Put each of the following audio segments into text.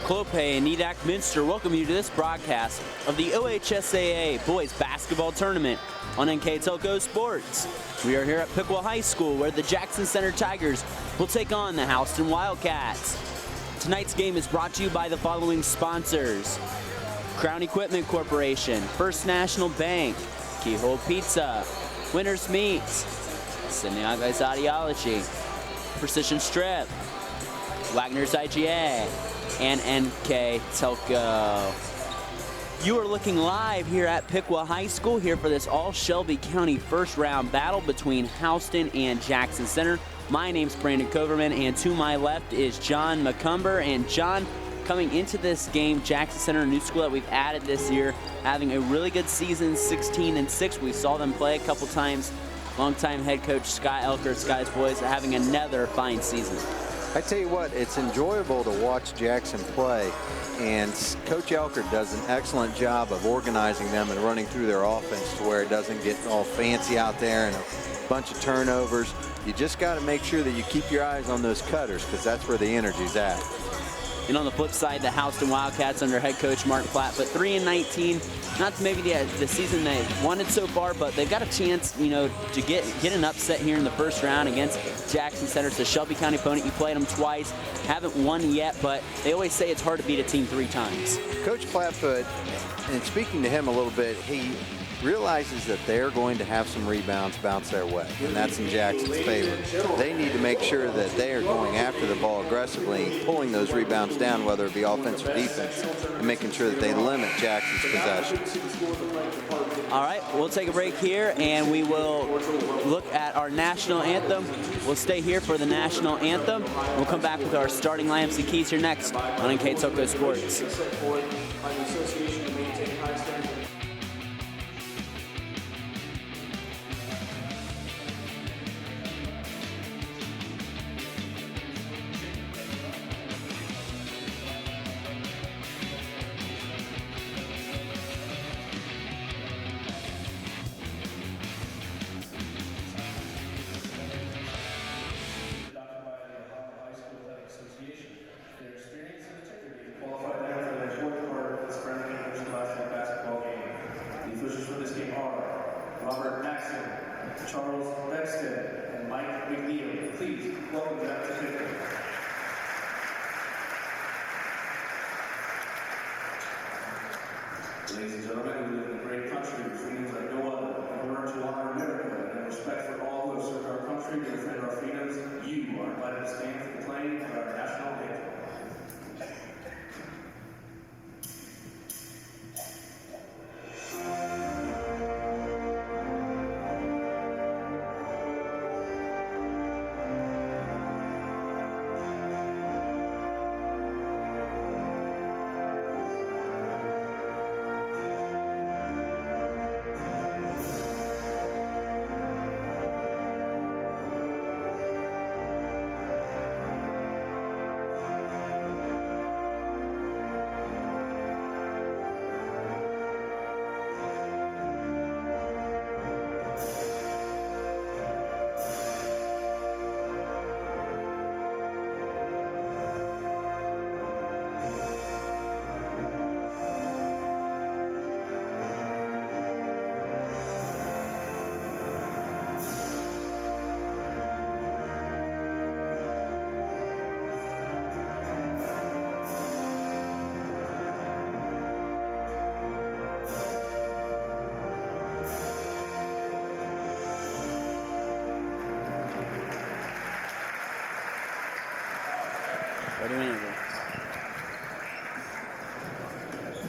Clope and Nedak Minster welcome you to this broadcast of the OHSAA Boys Basketball Tournament on NKTelco Sports. We are here at Piqua High School where the Jackson Center Tigers will take on the Houston Wildcats. Tonight's game is brought to you by the following sponsors: Crown Equipment Corporation, First National Bank, Keyhole Pizza, Winners Meats, Sydney Agles Audiology, Precision Strip, Wagner's IGA, and NKTelco. You are looking live here at Piqua High School here for this all-Shelby County first round battle between Houston and Jackson Center. My name's Brandon Coverman, and to my left is John McCumber. And John, coming into this game, Jackson Center, a new school that we've added this year, having a really good season, 16-6. We saw them play a couple times. Longtime head coach Sky Elker, Sky's boys, having another fine season. I tell you what, it's enjoyable to watch Jackson play, and Coach Elker does an excellent job of organizing them and running through their offense to where it doesn't get all fancy out there and a bunch of turnovers. You just got to make sure that you keep your eyes on those cutters, because that's where the energy's at. And on the flip side, the Houston Wildcats under head coach Mark Platt, but 3-19, not maybe the season they wanted so far, but they've got a chance, you know, to get an upset here in the first round against Jackson Center. It's a Shelby County opponent. You played them twice, haven't won yet, but they always say it's hard to beat a team 3 times. Coach Flatfoot, and speaking to him a little bit, he realizes that they're going to have some rebounds bounce their way, and that's in Jackson's favor. They need to make sure that they are going after the ball aggressively, pulling those rebounds down, whether it be offense or defense, and making sure that they limit Jackson's possessions. All right, we'll take a break here, and we will look at our national anthem. We'll stay here for the national anthem. We'll come back with our starting lineups and keys here next on NKTelco Sports. Ladies and gentlemen, we live in a great country with freedoms like no other. In order to honor America and respect for all who have served our country to defend our freedoms, you are invited to stand for the playing of our national anthem.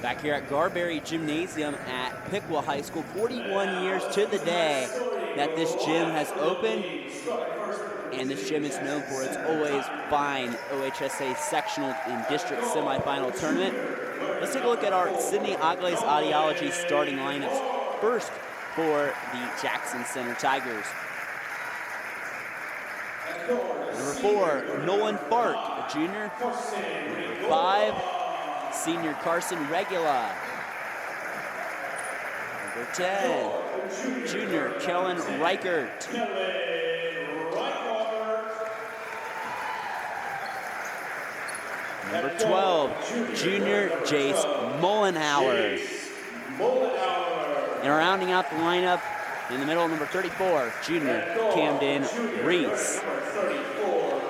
Back here at Garberry Gymnasium at Piqua High School, 41 years to the day that this gym has opened, and this gym is known for its always fine OHSAA sectional and district semifinal tournament. Let's take a look at our Sydney Agles Audiology starting lineups. First for the Jackson Center Tigers. Number 4, Nolan Fark, a junior. Number 5, senior Carson Regula. Number 10, junior Kellen Reichert. Number 12, junior Jace Mollenhauer. And rounding out the lineup in the middle, number 34, junior Camden Reese.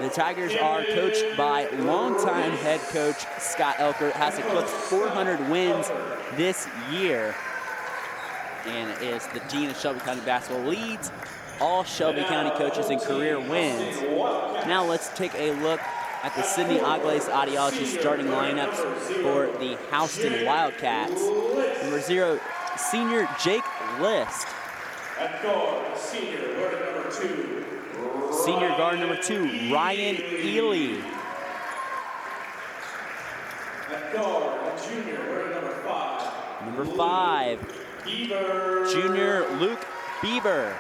The Tigers are coached by longtime head coach Scott Elkert, has eclipsed 400 wins this year, and is the dean of Shelby County basketball, leads all Shelby County coaches in career wins. Now let's take a look at the Sidney Agles Audiology starting lineups for the Houston Wildcats. Number 0, senior Jake List. At guard, senior guard number 2. Senior guard number 2, Ryan Ely. At guard, junior guard number 5. Number 5, Beaver. junior Luke Beaver.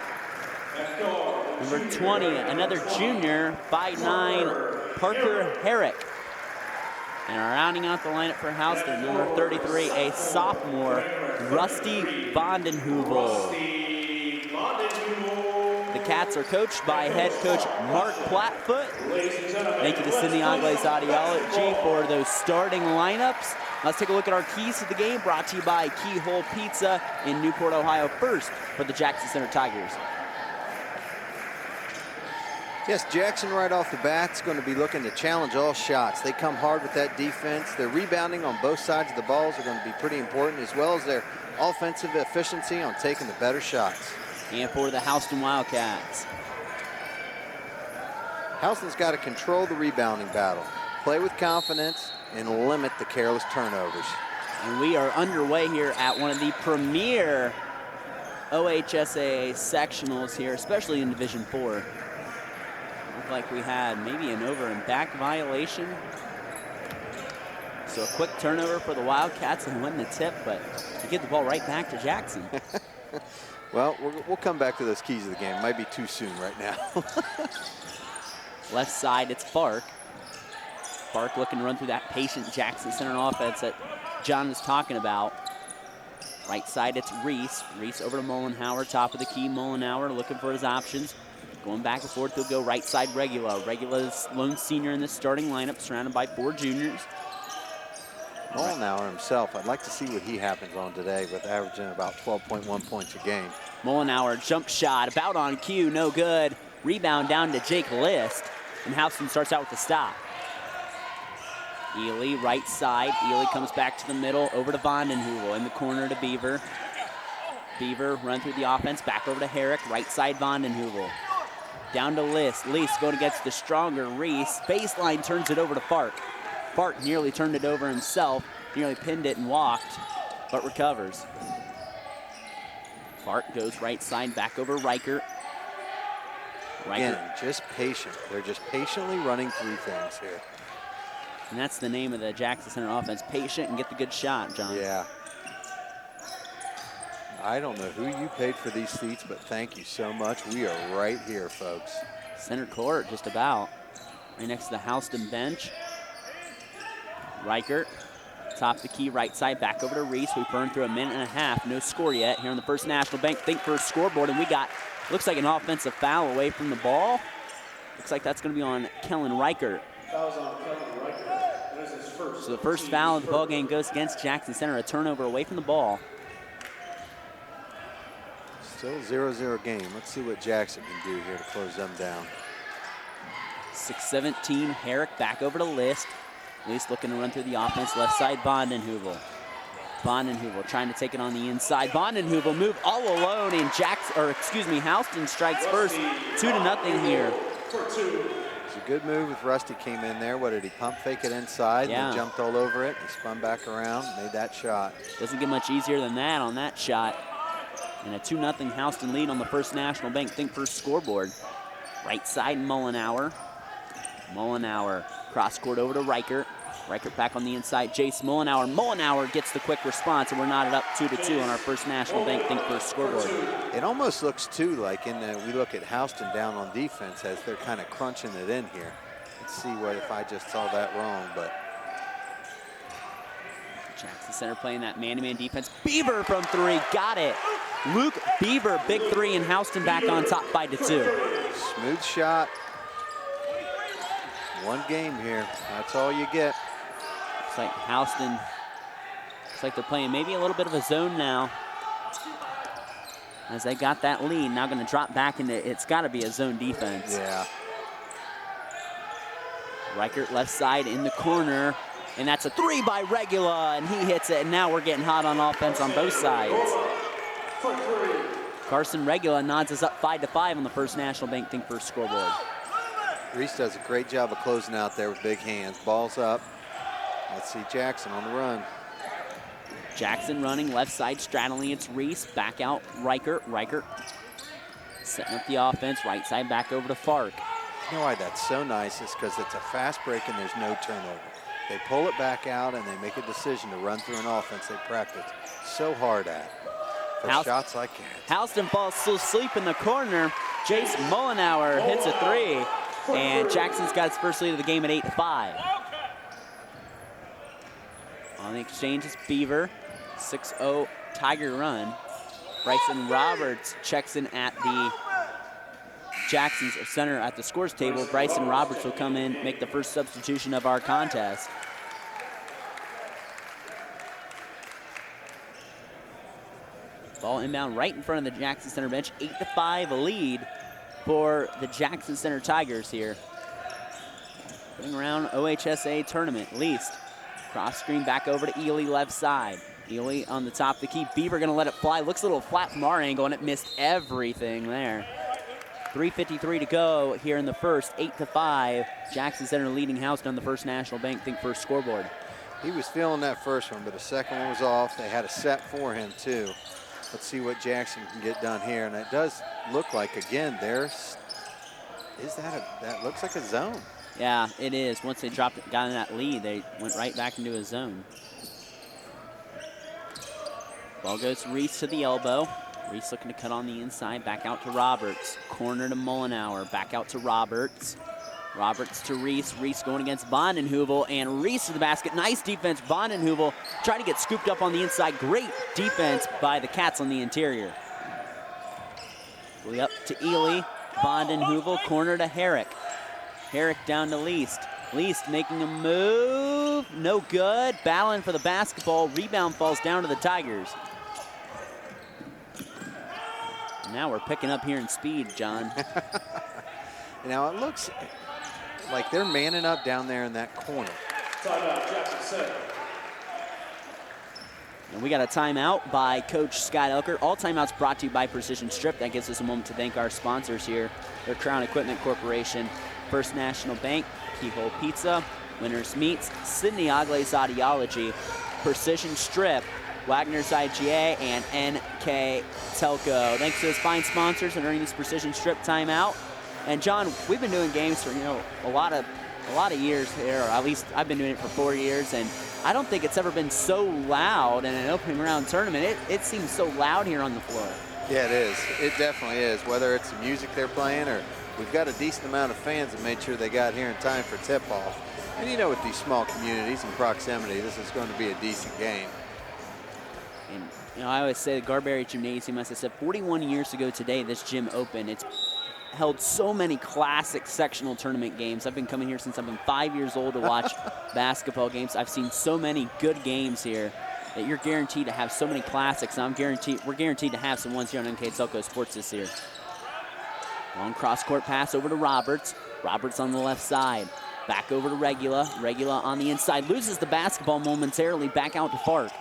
At guard, Number 20, another junior, 5'9", Parker Herrick. And rounding out the lineup for Houston, number 33, a sophomore, Rusty Vondenheuvel. The Cats are coached by head coach Mark Plattfoot. Thank you to Sidney Agles Audiology for those starting lineups. Let's take a look at our keys to the game, brought to you by Keyhole Pizza in Newport, Ohio, first for the Jackson Center Tigers. Yes, Jackson right off the bat is going to be looking to challenge all shots. They come hard with that defense. Their rebounding on both sides of the balls are going to be pretty important, as well as their offensive efficiency on taking the better shots. And for the Houston Wildcats, Houston's got to control the rebounding battle, play with confidence, and limit the careless turnovers. and we are underway here at one of the premier OHSAA sectionals here, especially in Division 4. Looked like we had maybe an over and back violation. So a quick turnover for the Wildcats and win the tip, but to get the ball right back to Jackson. Well, we'll come back to those keys of the game. It might be too soon right now. Left side, it's Bark. Bark looking to run through that patient Jackson Center offense that John was talking about. Right side, it's Reese. Reese over to Mollenhauer, top of the key. Mollenhauer looking for his options. Going back and forth, he'll go right side Regula. Regula's lone senior in the starting lineup, surrounded by 4 juniors. Mollenhauer himself, I'd like to see what he happens on today with averaging about 12.1 points a game. Mollenhauer, jump shot, about on cue, no good. Rebound down to Jake List, and Houston starts out with the stop. Ely, right side. Ely comes back to the middle, over to Vondenheuvel, in the corner to Beaver. Beaver run through the offense, back over to Herrick, right side Vondenheuvel. Down to List. List going against the stronger Reese. Baseline turns it over to Fark. Fark nearly turned it over himself, nearly pinned it and walked, but recovers. Fark goes right side, back over Reichert. Again, just patient. They're just patiently running through things here. And that's the name of the Jackson Center offense, patient and get the good shot, John. Yeah. I don't know who you paid for these seats, but thank you so much. We are right here, folks. Center court, just about. Right next to the Houston bench. Reichert, top the key, right side, back over to Reese. We burned through a minute and a half, no score yet here on the First National Bank. Think for a scoreboard, and we got, looks like an offensive foul away from the ball. Looks like that's going to be on Kellen Reichert. Foul's on Kellen Reichert. That is his first. So the first foul of the ball game goes against Jackson Center, a turnover away from the ball. Still 0-0 game. Let's see what Jackson can do here to close them down. 6-17, Herrick back over to List. List looking to run through the offense, left side Vondenheuvel. Vondenheuvel trying to take it on the inside. Vondenheuvel move all alone, and Houston strikes first, 2-0 here. It's a good move with Rusty came in there. What did he pump fake it inside? Yeah. And he jumped all over it. He spun back around, made that shot. Doesn't get much easier than that on that shot. And a 2-0 Houston lead on the First National Bank Think First scoreboard. Right side Mollenhauer. Mollenhauer cross court over to Reichert. Reichert back on the inside. Jace Mollenhauer. Mollenhauer gets the quick response, and we're knotted up 2-2 on our First National Bank Think First scoreboard. It almost looks too like we look at Houston down on defense as they're kind of crunching it in here. Let's see what if I just saw that wrong, but. Jackson Center playing that man-to-man defense. Beaver from 3, got it. Luke Beaver, big 3, and Houston back on top 5-2. Smooth shot. One game here, that's all you get. Looks like Houston, looks like they're playing maybe a little bit of a zone now. As they got that lead, now going to drop back into, it's got to be a zone defense. Yeah. Reichert left side in the corner, and that's a three by Regula, and he hits it, and now we're getting hot on offense on both sides. Carson Regula nods us up 5-5 on the First National Bank Think First scoreboard. Reese does a great job of closing out there with big hands. Ball's up. Let's see Jackson on the run. Jackson running left side, straddling. It's Reese. Back out Reichert. Reichert setting up the offense. Right side back over to Fark. You know why that's so nice is because it's a fast break and there's no turnover. They pull it back out and they make a decision to run through an offense they practice so hard at. For shots like that. Houston falls asleep in the corner. Jace Mullenauer hits a three, and Jackson's got his first lead of the game at 8-5. On the exchange is Beaver. 6-0 Tiger run. Bryson Roberts checks in at the Jackson's center at the scores table. Bryson Roberts will come in, make the first substitution of our contest. Ball inbound right in front of the Jackson Center bench. 8-5 lead for the Jackson Center Tigers here. Putting around OHSAA tournament, least. Cross screen back over to Ely left side. Ely on the top of the key. Beaver gonna let it fly. Looks a little flat from our angle, and it missed everything there. 3:53 to go here in the first. 8-5. Jackson Center leading Houston on the First National Bank Think First scoreboard. He was feeling that first one, but the second one was off. They had a set for him too. Let's see what Jackson can get done here. And it does look like, again, that looks like a zone. Yeah, it is. Once they got in that lead, they went right back into a zone. Ball goes to Reese to the elbow. Reese looking to cut on the inside, back out to Roberts. Corner to Mullenauer, back out to Roberts. Roberts to Reese. Reese going against Bondenheuvel, and Reese to the basket. Nice defense. Bondenheuvel trying to get scooped up on the inside. Great defense by the Cats on the interior. Up to Ely. Bondenheuvel, corner to Herrick. Herrick down to Least. Least making a move. No good. Battling for the basketball. Rebound falls down to the Tigers. Now we're picking up here in speed, John. Now it looks like they're manning up down there in that corner. And we got a timeout by Coach Scott Elker. All timeouts brought to you by Precision Strip. That gives us a moment to thank our sponsors here. Their Crown Equipment Corporation, First National Bank, Keyhole Pizza, Winners Meats, Sydney Agles Audiology, Precision Strip, Wagner's IGA, and NKTelco. Thanks to those fine sponsors and earning this Precision Strip timeout. And John, we've been doing games for a lot of years here, or at least I've been doing it for 4 years, and I don't think it's ever been so loud in an opening round tournament. It seems so loud here on the floor. Yeah, it is. It definitely is. Whether it's the music they're playing or we've got a decent amount of fans that made sure they got here in time for tip-off. And with these small communities and proximity, this is going to be a decent game. And I always say the Garberry Gymnasium, as I said, 41 years ago today, this gym opened. It's held so many classic sectional tournament games. I've been coming here since I've been 5 years old to watch basketball games. I've seen so many good games here that you're guaranteed to have so many classics. And we're guaranteed to have some ones here on NKTelco Sports this year. Long cross-court pass over to Roberts. Roberts on the left side. Back over to Regula. Regula on the inside. Loses the basketball momentarily. Back out to Fark.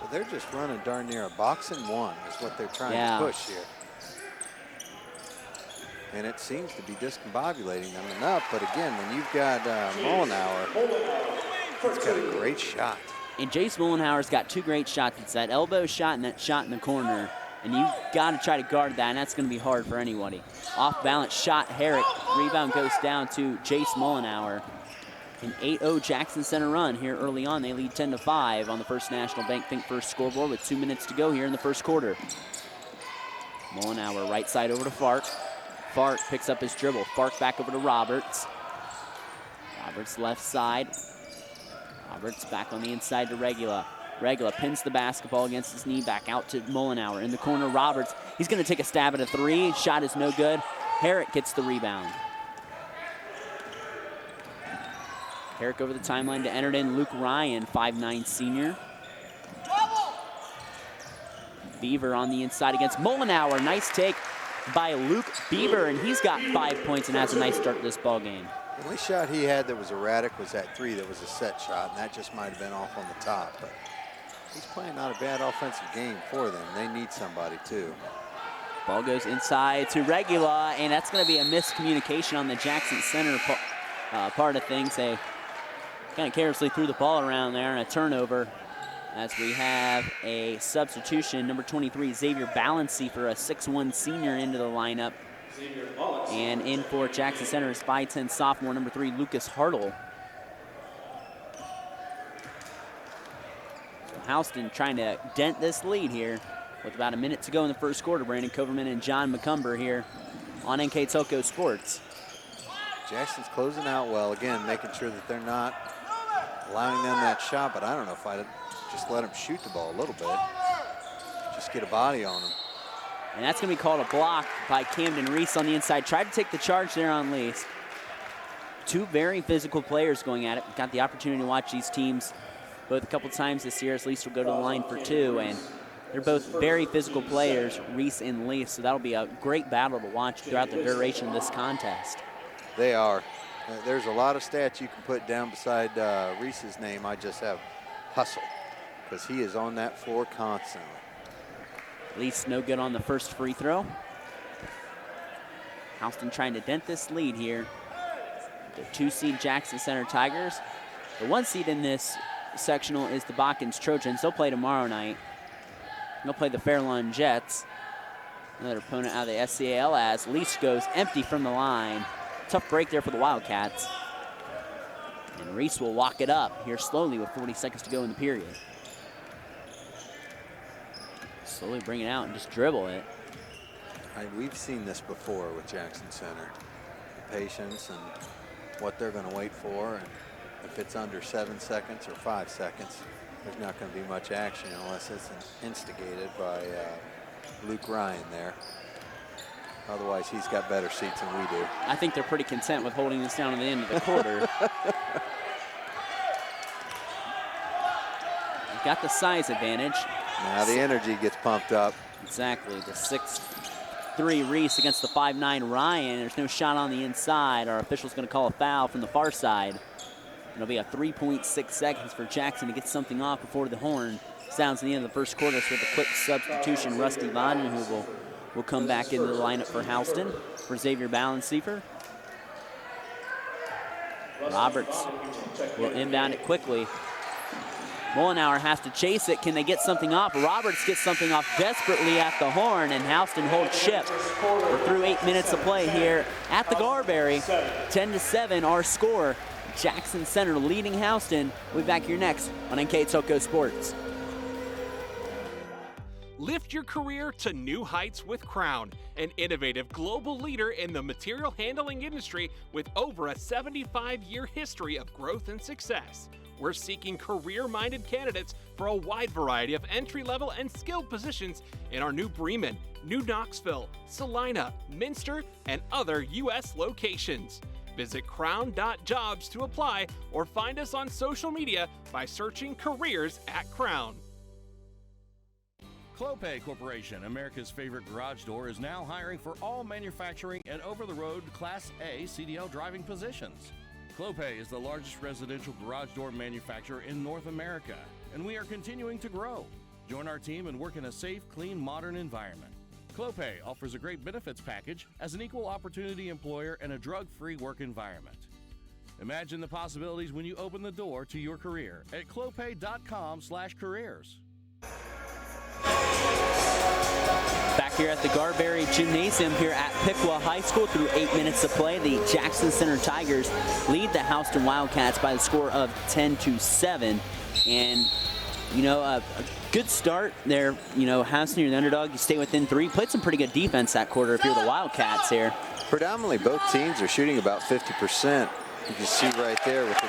So they're just running darn near a box and one is what they're trying to push here. And it seems to be discombobulating them enough. But again, when you've got Mullenauer, he's got a great shot. And Jace Mullenauer's got two great shots. It's that elbow shot and that shot in the corner. And you've got to try to guard that, and that's going to be hard for anybody. Off-balance shot, Herrick. Rebound goes down to Jace Mullenauer. An 8-0 Jackson Center run here early on. They lead 10-5 on the First National Bank Think First scoreboard with 2 minutes to go here in the first quarter. Mullenauer right side over to Fark. Fark picks up his dribble. Fark back over to Roberts. Roberts left side. Roberts back on the inside to Regula. Regula pins the basketball against his knee, back out to Mullenauer. In the corner, Roberts. He's going to take a stab at a three. Shot is no good. Herrick gets the rebound. Herrick over the timeline to enter it in. Luke Ryan, 5'9" senior. Beaver on the inside against Mollenauer. Nice take by Luke Beaver, and he's got 5 points and has a nice start to this ball game. The only shot he had that was erratic was that three that was a set shot, and that just might have been off on the top. But he's playing not a bad offensive game for them. They need somebody too. Ball goes inside to Regula, and that's going to be a miscommunication on the Jackson Center part of things. They kind of carelessly threw the ball around there, and a turnover as we have a substitution. Number 23, Xavier Balancy, for a 6'1" senior into the lineup. And in for Jackson Center is 5'10" sophomore, number 3, Lucas Hartle. Houston trying to dent this lead here with about a minute to go in the first quarter. Brandon Coverman and John McCumber here on NKTelco Sports. Jackson's closing out well, again, making sure that they're not allowing them that shot, but I don't know if I'd just let them shoot the ball a little bit. Just get a body on them. And that's going to be called a block by Camden Reese on the inside. Tried to take the charge there on Lease. Two very physical players going at it. Got the opportunity to watch these teams both a couple times this year, as Lease will go to the line for two, and they're both very physical players, Reese and Lease, so that'll be a great battle to watch throughout the duration of this contest. They are. There's a lot of stats you can put down beside Reese's name. I just have hustle, because he is on that floor constantly. Lease no good on the first free throw. Houston trying to dent this lead here. The 2-seed Jackson Center Tigers. The 1 seed in this sectional is the Botkins Trojans. They'll play tomorrow night. They'll play the Fairlawn Jets. Another opponent out of the SCAL, as Lease goes empty from the line. Tough break there for the Wildcats. And Reese will walk it up here slowly with 40 seconds to go in the period. Slowly bring it out and just dribble it. We've seen this before with Jackson Center. The patience and what they're going to wait for. And if it's under 7 seconds or 5 seconds, there's not going to be much action unless it's instigated by Luke Ryan there. Otherwise, he's got better seats than we do. I think they're pretty content with holding this down at the end of the quarter. Got the size advantage. Now the energy gets pumped up. Exactly. The 6'3" Reese against the 5'9" Ryan. There's no shot on the inside. Our official's going to call a foul from the far side. It'll be a 3.6 seconds for Jackson to get something off before the horn sounds at the end of the first quarter. So with a quick substitution, Rusty Vandenheuvel will come back into the lineup for Houston for Xavier Balanciefer. Roberts will inbound it quickly. Mollenauer has to chase it. Can they get something off? Roberts gets something off desperately at the horn, and Houston holds ship. We're through 8 minutes of play here at the Garberry. 10-7 our score. Jackson Center leading Houston. We'll be back here next on NKTelco Sports. Lift your career to new heights with Crown, an innovative global leader in the material handling industry with over a 75-year history of growth and success. We're seeking career-minded candidates for a wide variety of entry-level and skilled positions in our new Bremen, New Knoxville, Salina, Minster, and other U.S. locations. Visit crown.jobs to apply or find us on social media by searching Careers at Crown. Clopay Corporation, America's favorite garage door, is now hiring for all manufacturing and over-the-road Class A CDL driving positions. Clopay is the largest residential garage door manufacturer in North America, and we are continuing to grow. Join our team and work in a safe, clean, modern environment. Clopay offers a great benefits package as an equal opportunity employer and a drug-free work environment. Imagine the possibilities when you open the door to your career at clopay.com/careers. Back here at the Garberry Gymnasium here at Piqua High School through 8 minutes of play. The Jackson Center Tigers lead the Houston Wildcats by the score of 10-7. And, you know, a good start there. You know, Houston, you're the underdog. You stay within 3. Played some pretty good defense that quarter if you're the Wildcats here. Predominantly both teams are shooting about 50%. You can see right there with the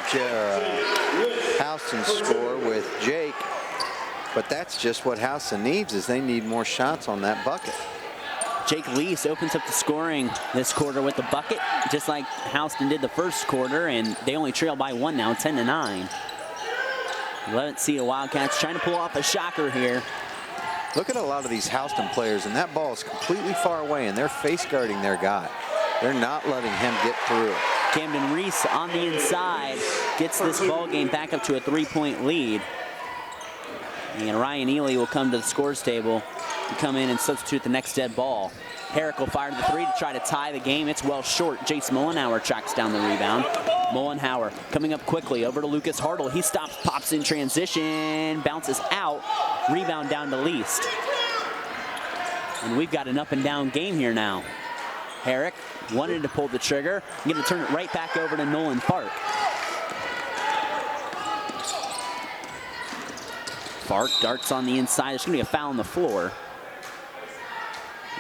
Houston score with Jake. But that's just what Houston needs, is they need more shots on that bucket. Jake Lease opens up the scoring this quarter with the bucket, just like Houston did the first quarter, and they only trail by 1 now, 10-9. 11th seed Wildcats trying to pull off a shocker here. Look at a lot of these Houston players, and that ball is completely far away, and they're face guarding their guy. They're not letting him get through. Camden Reese on the inside gets this ball game back up to a 3-point lead. And Ryan Ely will come to the scores table to come in and substitute the next dead ball. Herrick will fire the 3 to try to tie the game. It's well short. Jace Mullenhauer tracks down the rebound. Mullenhauer coming up quickly over to Lucas Hartle. He stops, pops in transition, bounces out, rebound down to Least. And we've got an up and down game here now. Herrick wanted to pull the trigger. Going to turn it right back over to Nolan Fark. Fark darts on the inside. There's going to be a foul on the floor.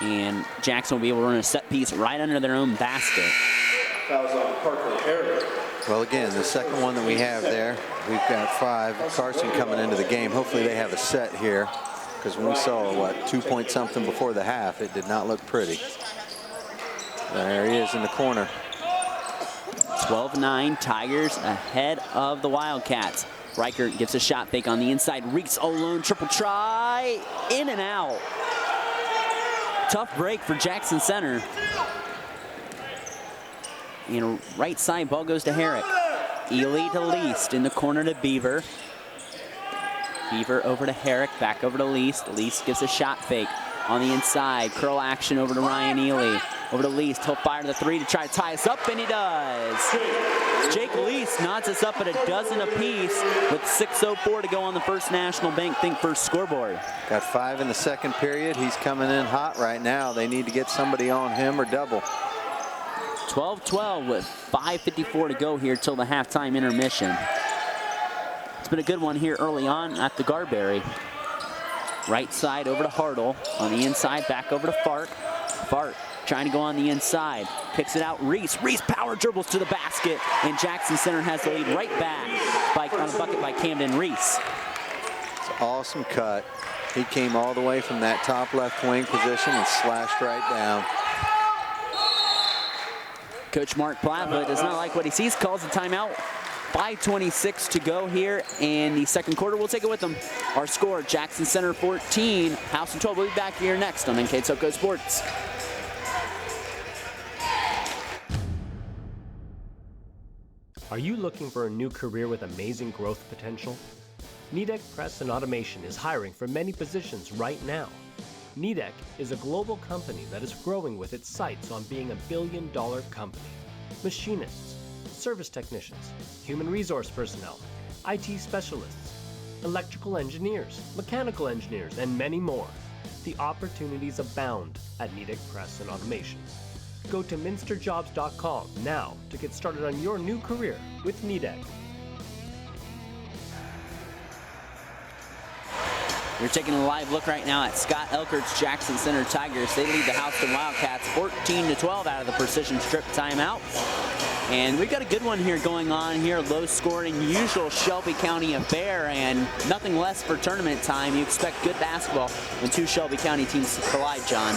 And Jackson will be able to run a set piece right under their own basket. Fouls on Parker Herrick. Well, again, the second one that we have there, we've got 5. Carson coming into the game. Hopefully they have a set here, because when we saw, what, 2 point something before the half, it did not look pretty. There he is in the corner. 12-9, Tigers ahead of the Wildcats. Reichert gets a shot fake on the inside. Reeks alone, triple try, in and out. Tough break for Jackson Center. And right side, ball goes to Herrick. Ely to Least, in the corner to Beaver. Beaver over to Herrick, back over to Least. Least gives a shot fake on the inside. Curl action over to Ryan Ely. Over to Least, he'll fire the 3 to try to tie us up, and he does. Jake Least knots us up at a dozen apiece with 6:04 to go on the First National Bank Think First scoreboard. Got 5 in the second period. He's coming in hot right now. They need to get somebody on him or double. 12-12 with 5:54 to go here till the halftime intermission. It's been a good one here early on at the Garberry. Right side over to Hartle. On the inside, back over to Fark. Fark trying to go on the inside. Picks it out, Reese. Reese power dribbles to the basket, and Jackson Center has the lead right back on a bucket by Camden Reese. It's an awesome cut. He came all the way from that top left wing position and slashed right down. Coach Mark Plattwood does not like what he sees, calls a timeout. 5:26 to go here in the second quarter. We'll take it with them. Our score, Jackson Center 14, Houston 12. We'll be back here next on NKTelco Sports. Are you looking for a new career with amazing growth potential? Nidec Press and Automation is hiring for many positions right now. Nidec is a global company that is growing with its sights on being a billion-dollar company. Machinists, service technicians, human resource personnel, IT specialists, electrical engineers, mechanical engineers, and many more. The opportunities abound at Nidec Press and Automation. Go to minsterjobs.com now to get started on your new career with Nidec. We're taking a live look right now at Scott Elkert's Jackson Center Tigers. They lead the Houston Wildcats 14-12 out of the precision strip timeout. And we've got a good one here going on here, low scoring, usual Shelby County affair, and nothing less for tournament time. You expect good basketball when 2 Shelby County teams collide, John.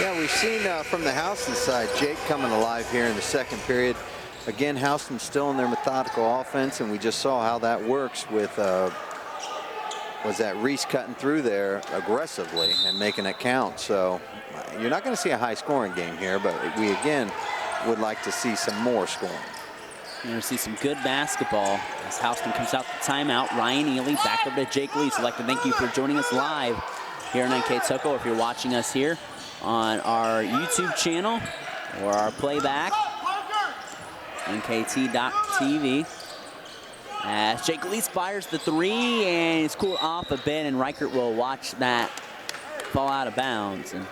Yeah, we've seen from the Houston side, Jake coming alive here in the second period. Again, Houston still in their methodical offense, and we just saw how that works with, was that Reese cutting through there aggressively and making it count. So you're not going to see a high scoring game here, but we again would like to see some more scoring. You're going to see some good basketball as Houston comes out the timeout. Ryan Ely back over to Jake Lease. I'd like to thank you for joining us live here on NKTelco, or if you're watching us here on our YouTube channel or our playback, NKT.TV. As Jake Lease fires the 3 and it's cooled off a bit, and Reichert will watch that fall out of bounds. And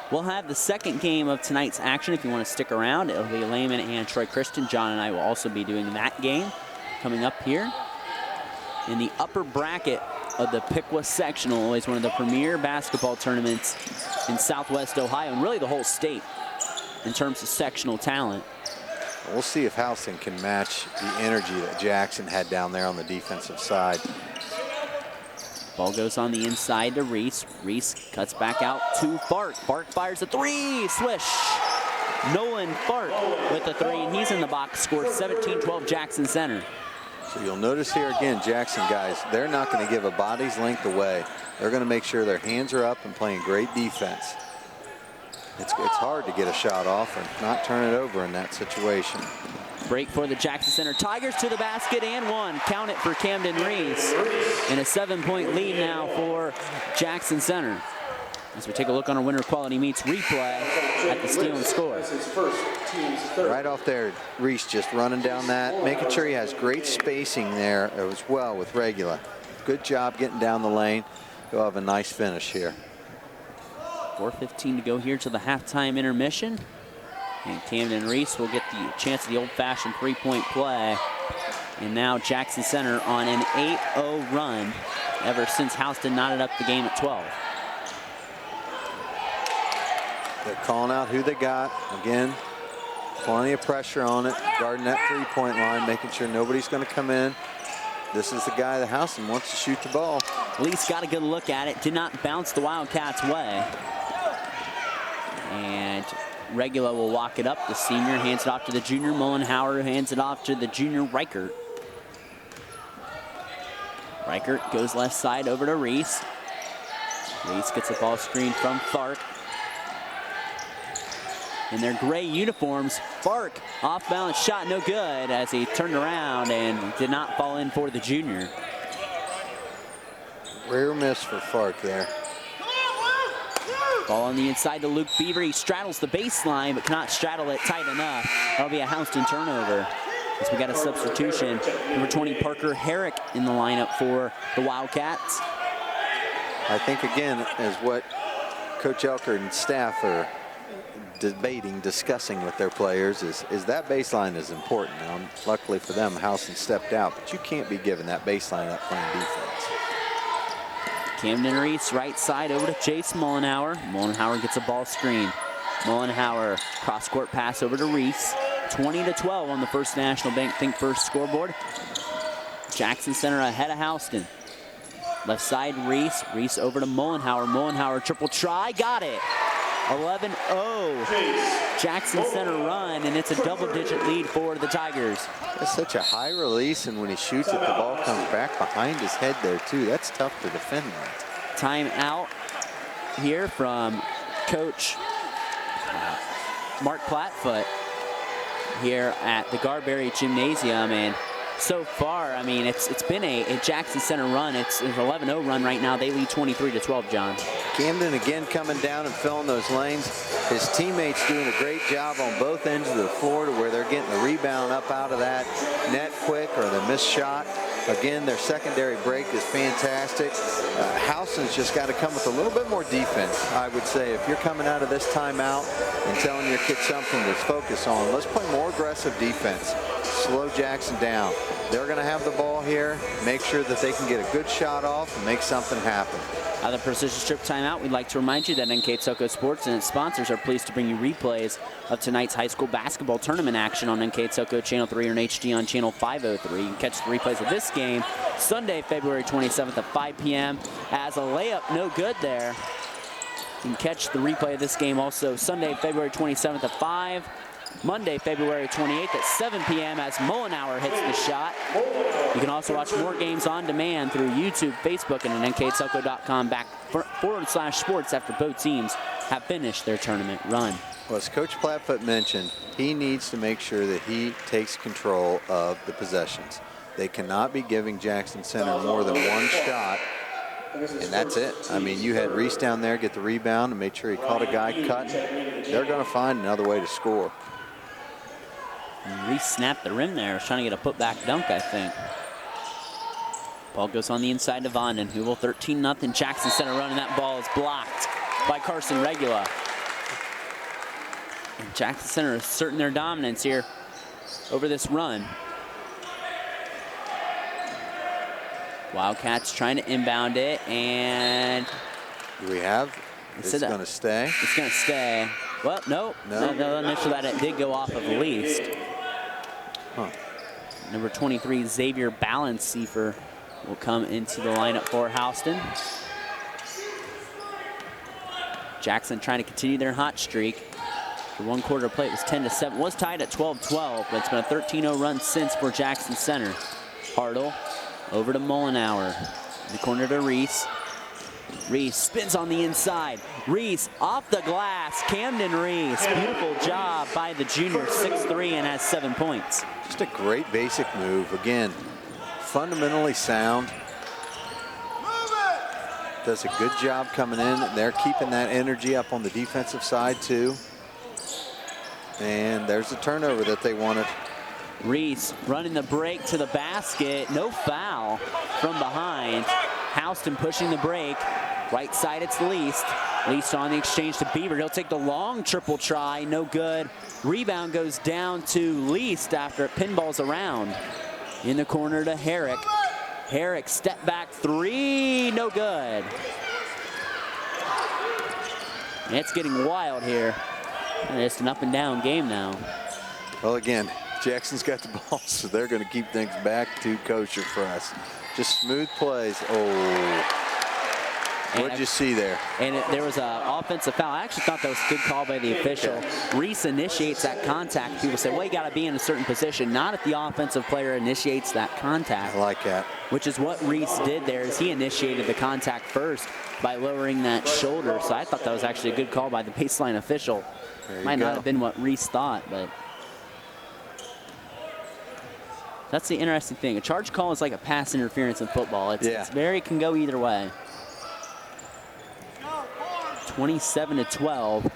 we'll have the second game of tonight's action if you want to stick around. It'll be Lehman and Troy Christian. John and I will also be doing that game coming up here. In the upper bracket of the Piqua Sectional, always one of the premier basketball tournaments in Southwest Ohio, and really the whole state in terms of sectional talent. We'll see if Houston can match the energy that Jackson had down there on the defensive side. Ball goes on the inside to Reese. Reese cuts back out to Fark. Fark fires a three. Swish. Nolan Fark with the three, and he's in the box. Scores 17-12 Jackson Center. So you'll notice here again, Jackson guys, they're not going to give a body's length away. They're going to make sure their hands are up and playing great defense. It's hard to get a shot off and not turn it over in that situation. Break for the Jackson Center Tigers to the basket and one. Count it for Camden Reese. And a 7-point lead now for Jackson Center. As we take a look on our Winter Quality Meets replay at the steal and score. Right off there, Reese just running down that, making sure he has great spacing there as well with Regula. Good job getting down the lane. He'll have a nice finish here. 4:15 to go here to the halftime intermission. And Camden Reese will get the chance of the old-fashioned three-point play. And now Jackson Center on an 8-0 run ever since Houston knotted up the game at 12. They're calling out who they got. Again, plenty of pressure on it. Guarding that three-point line, making sure nobody's going to come in. This is the guy that Houston wants to shoot the ball. At least got a good look at it. Did not bounce the Wildcats' way. And Regula will walk it up. The senior hands it off to the junior. Mullenhauer hands it off to the junior Reichert. Reichert goes left side over to Reese. Reese gets a ball screen from Fark. In their gray uniforms, Fark off balance shot, no good, as he turned around and did not fall in for the junior. Rare miss for Fark there. Ball on the inside to Luke Beaver. He straddles the baseline, but cannot straddle it tight enough. That'll be a Houston turnover. As we got a substitution. Number 20, Parker Herrick in the lineup for the Wildcats. I think, again, is what Coach Elker and staff are discussing with their players is that baseline is important. Now, luckily for them, Houston stepped out, but you can't be giving that baseline up playing defense. Camden Reese right side over to Chase Mullenhauer. Mullenhauer gets a ball screen. Mullenhauer cross-court pass over to Reese. 20-12 on the First National Bank Think First scoreboard. Jackson Center ahead of Houston. Left side Reese. Reese over to Mullenhauer. Mullenhauer triple try. Got it. 11-0 Jackson Center run, and it's a double-digit lead for the Tigers. That's such a high release, and when he shoots it, the ball comes back behind his head there, too. That's tough to defend that. Timeout here from Coach Mark Plattfoot here at the Garberry Gymnasium, and so far, I mean, it's been a Jackson Center run. It's an 11-0 run right now. They lead 23-12, John. Camden again coming down and filling those lanes. His teammates doing a great job on both ends of the floor to where they're getting the rebound up out of that net quick or the missed shot. Again, their secondary break is fantastic. Houston's just got to come with a little bit more defense, I would say. If you're coming out of this timeout and telling your kid something to focus on, let's play more aggressive defense. Slow Jackson down. They're going to have the ball here. Make sure that they can get a good shot off and make something happen. Out of the Precision Strip timeout, we'd like to remind you that NKTelco Sports and its sponsors are pleased to bring you replays of tonight's high school basketball tournament action on NKTelco Channel 3 or in HD on Channel 503. You can catch the replays of this game Sunday, February 27th at 5 p.m. as a layup, no good there. You can catch the replay of this game also Sunday, February 27th at 5. Monday, February 28th at 7 p.m. as Mullenhauer hits the shot. You can also watch more games on demand through YouTube, Facebook, and at nktelco.com/sports after both teams have finished their tournament run. Well, as Coach Plattfoot mentioned, he needs to make sure that he takes control of the possessions. They cannot be giving Jackson Center more than one shot, and that's it. I mean, you had Reese down there get the rebound and made sure he caught a guy cutting. They're going to find another way to score. And Reese snapped the rim there. Was trying to get a putback dunk, I think. Ball goes on the inside to Vondon. Who will 13-0 Jackson Center run, and that ball is blocked by Carson Regula. And Jackson Center is asserting their dominance here over this run. Wildcats trying to inbound it, and do we have? It's going to stay. It's going to stay. Well, no. Initially that it did go off of the least. Huh. Number 23, Xavier Balancey for will come into the lineup for Houston. Jackson trying to continue their hot streak. The one quarter play, it was 10-7, was tied at 12-12, but it's been a 13-0 run since for Jackson Center. Hartle over to Mullenauer. In the corner to Reese. Reese spins on the inside. Reese off the glass. Camden Reese. Beautiful job by the junior, 6'3", and has 7 points. Just a great basic move. Again, fundamentally sound. Does a good job coming in. They're keeping that energy up on the defensive side too. And there's the turnover that they wanted. Reese running the break to the basket. No foul from behind. Houston pushing the break. Right side, it's Least. Least on the exchange to Beaver. He'll take the long triple try. No good. Rebound goes down to Least after it pinballs around. In the corner to Herrick. Herrick step back three. No good. It's getting wild here. And it's an up and down game now. Well, again, Jackson's got the ball, so they're going to keep things back to kosher for us. Just smooth plays. Oh, what'd you see there? And there was an offensive foul. I actually thought that was a good call by the official. Yeah. Reese initiates that contact. People say, well, you got to be in a certain position. Not if the offensive player initiates that contact. I like that. Which is what Reese did there, is he initiated the contact first by lowering that shoulder. So I thought that was actually a good call by the baseline official. Might not have been what Reese thought, but that's the interesting thing. A charge call is like a pass interference in football. It's very, can go either way. 27-12.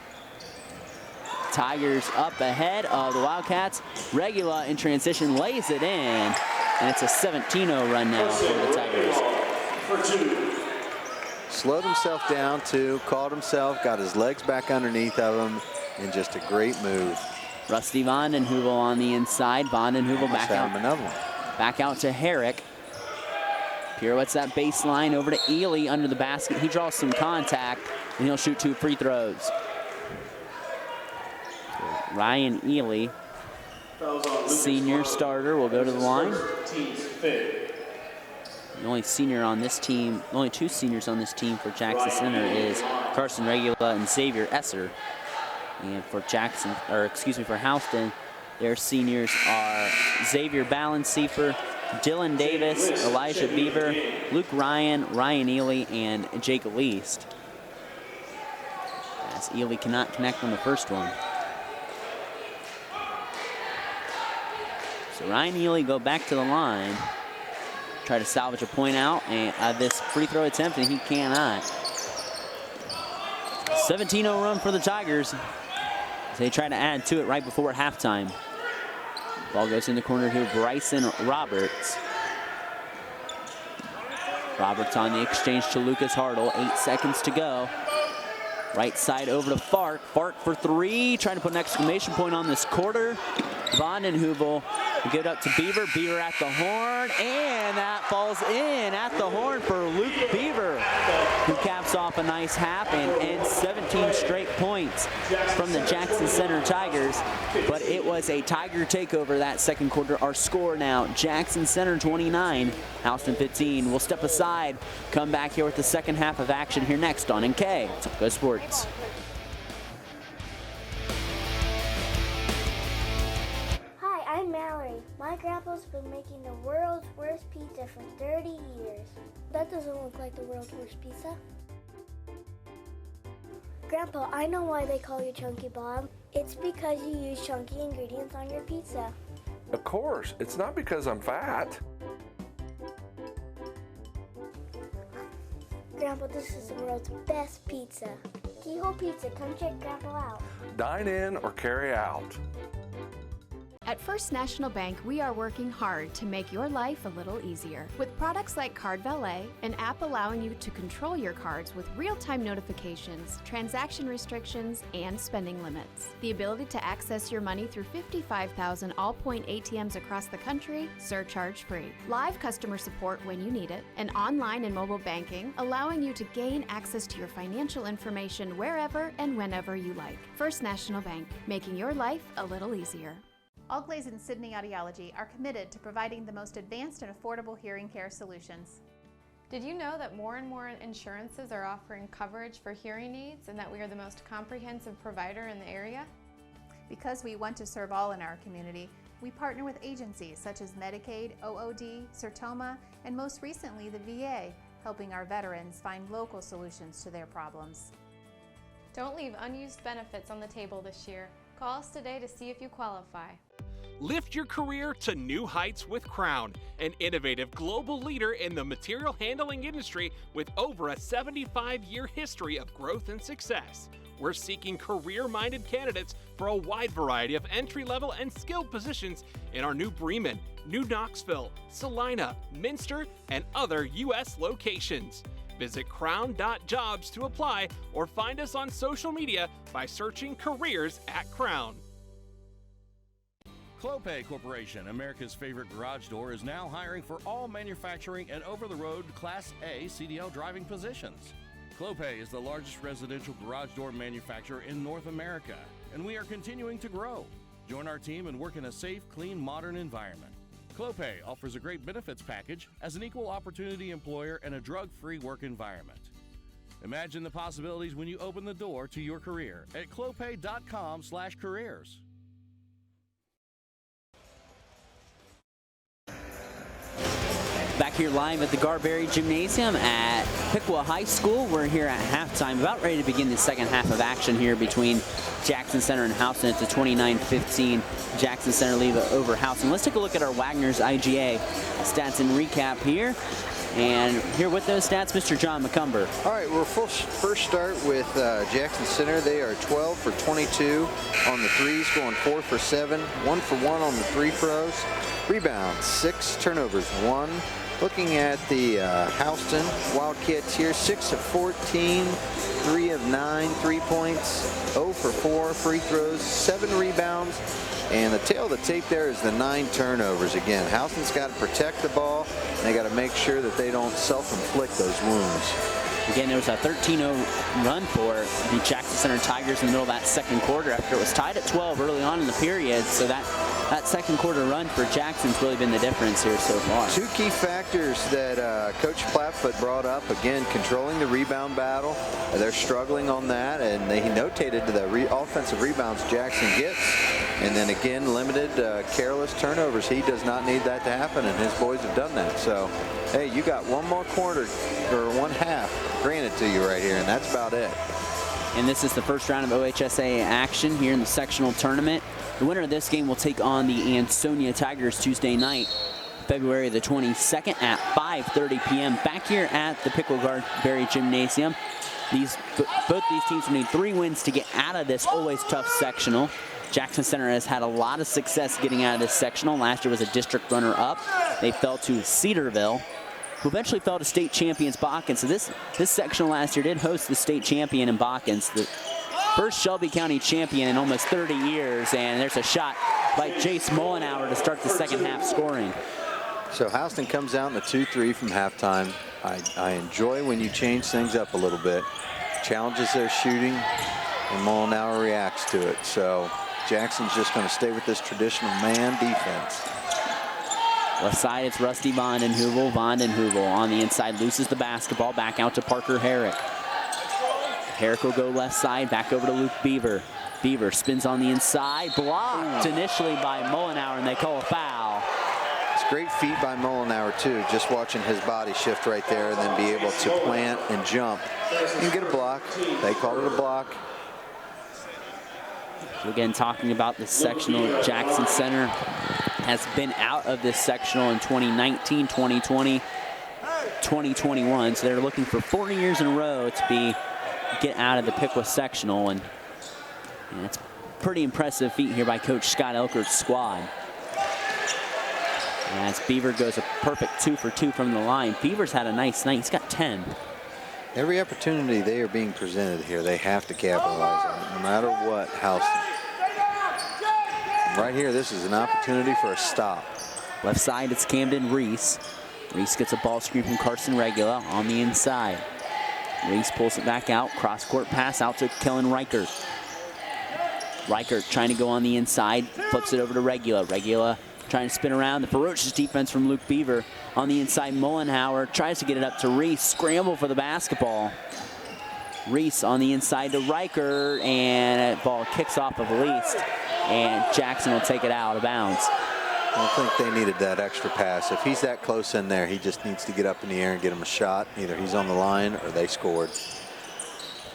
Tigers up ahead of the Wildcats. Regula in transition lays it in, and it's a 17-0 run now for the Tigers. Slowed himself down too, caught himself, got his legs back underneath of him, and just a great move. Rusty Vondenheuvel on the inside. Vondenheuvel back out. Another one. Back out to Herrick. Pirouettes that baseline over to Ely under the basket. He draws some contact, and he'll shoot 2 free throws. Ryan Ely, senior starter, will go to the line. The only senior on this team, only 2 seniors on this team for Jackson Center is Carson Regula and Xavier Esser. And for Jackson, or excuse me, for Houston, their seniors are Xavier Balanceifer, Dylan Davis, Elijah Beaver, Luke Ryan, Ryan Ely, and Jake Least. As Ely cannot connect on the first one. So Ryan Ely go back to the line, try to salvage a point out and this free throw attempt, and he cannot. 17-0 run for the Tigers. They try to add to it right before halftime. Ball goes in the corner to Bryson Roberts. Roberts on the exchange to Lucas Hartle. 8 seconds to go. Right side over to Fark. Fark for 3. Trying to put an exclamation point on this quarter. Vondenheuvel will give it up to Beaver. Beaver at the horn. And that falls in at the horn for Luke Beaver, who caps off a nice half and 17 straight points from the Jackson Center Tigers. But it was a Tiger takeover that second quarter. Our score now, Jackson Center 29, Houston 15. We'll step aside, come back here with the second half of action here next on NKTelco Sports. I'm Mallory. My grandpa's been making the world's worst pizza for 30 years. That doesn't look like the world's worst pizza. Grandpa, I know why they call you Chunky Bob. It's because you use chunky ingredients on your pizza. Of course, it's not because I'm fat. Grandpa, this is the world's best pizza. Keyhole Pizza, come check Grandpa out. Dine in or carry out. At First National Bank, we are working hard to make your life a little easier. With products like Card Valet, an app allowing you to control your cards with real-time notifications, transaction restrictions, and spending limits. The ability to access your money through 55,000 all-point ATMs across the country, surcharge-free. Live customer support when you need it, and online and mobile banking, allowing you to gain access to your financial information wherever and whenever you like. First National Bank, making your life a little easier. Agles and Sydney Audiology are committed to providing the most advanced and affordable hearing care solutions. Did you know that more and more insurances are offering coverage for hearing aids and that we are the most comprehensive provider in the area? Because we want to serve all in our community, we partner with agencies such as Medicaid, OOD, Sertoma, and most recently the VA, helping our veterans find local solutions to their problems. Don't leave unused benefits on the table this year. Call us today to see if you qualify. Lift your career to new heights with Crown, an innovative global leader in the material handling industry with over a 75-year history of growth and success. We're seeking career-minded candidates for a wide variety of entry-level and skilled positions in our new Bremen, New Knoxville, Salina, Minster, and other U.S. locations. Visit crown.jobs to apply or find us on social media by searching Careers at Crown. Clopay Corporation, America's favorite garage door, is now hiring for all manufacturing and over-the-road Class A CDL driving positions. Clopay is the largest residential garage door manufacturer in North America, and we are continuing to grow. Join our team and work in a safe, clean, modern environment. Clopay offers a great benefits package as an equal opportunity employer and a drug-free work environment. Imagine the possibilities when you open the door to your career at clopay.com/careers. Back here live at the Garberry Gymnasium at Piqua High School. We're here at halftime, about ready to begin the second half of action here between Jackson Center and Houston. It's a 29-15 Jackson Center lead over Houston. Let's take a look at our Wagner's IGA stats and recap here. And here with those stats, Mr. John McCumber. All right, we'll first start with Jackson Center. They are 12 for 22 on the threes, going 4 for 7, 1 for 1 on the free throws. Rebounds, 6, turnovers, 1. Looking at the Houston Wildcats here, 6 of 14, 3 of 9 3-points, 0 for 4 free throws, 7 rebounds, and the tail of the tape there is the 9 turnovers. Again, Houston's got to protect the ball, and they got to make sure that they don't self-inflict those wounds. Again, there was a 13-0 run for the Jackson Center Tigers in the middle of that second quarter after it was tied at 12 early on in the period. So that second quarter run for Jackson's really been the difference here so far. Two key factors that Coach Plattfoot brought up, again, controlling the rebound battle. They're struggling on that, and he notated the offensive rebounds Jackson gets. And then again, limited careless turnovers. He does not need that to happen, and his boys have done that. So, hey, you got one more quarter, or one half, granted to you right here, and that's about it. And this is the first round of OHSAA action here in the sectional tournament. The winner of this game will take on the Ansonia Tigers Tuesday night, February the 22nd at 5:30 p.m. back here at the Piqua Garberry Gymnasium. Both these teams will need 3 wins to get out of this always tough sectional. Jackson Center has had a lot of success getting out of this sectional. Last year was a district runner-up. They fell to Cedarville, who eventually fell to state champions Botkins. So this sectional last year did host the state champion in Botkins, the first Shelby County champion in almost 30 years. And there's a shot by Jace Mollenauer to start the second half scoring. So Houston comes out in the 2-3 from halftime. I enjoy when you change things up a little bit. Challenges their shooting, and Mollenauer reacts to it. So Jackson's just going to stay with this traditional man defense. Left side, it's Rusty Vondenheuvel. Vondenheuvel on the inside loses the basketball. Back out to Parker Herrick. Herrick will go left side, back over to Luke Beaver. Beaver spins on the inside, blocked initially by Mollenauer, and they call a foul. It's great feet by Mollenauer, too, just watching his body shift right there and then be able to plant and jump and get a block. They call it a block. So again, talking about the sectional, Jackson Center has been out of this sectional in 2019, 2020, 2021. So they're looking for 4 years in a row to get out of the Piqua sectional, and it's pretty impressive feat here by Coach Scott Elkert's squad. And as Beaver goes a perfect 2 for 2 from the line. Beaver's had a nice night. He's got 10. Every opportunity they are being presented here, they have to capitalize on it, no matter what. Houston. Right here, this is an opportunity for a stop. Left side, it's Camden Reese. Reese gets a ball screen from Carson Regula on the inside. Reese pulls it back out. Cross-court pass out to Kellen Riker. Reichert trying to go on the inside, flips it over to Regula. Regula trying to spin around. The ferocious defense from Luke Beaver. On the inside, Mullenhauer tries to get it up to Reese. Scramble for the basketball. Reese on the inside to Riker, and that ball kicks off of Least, and Jackson will take it out of bounds. I think they needed that extra pass. If he's that close in there, he just needs to get up in the air and get him a shot. Either he's on the line or they scored.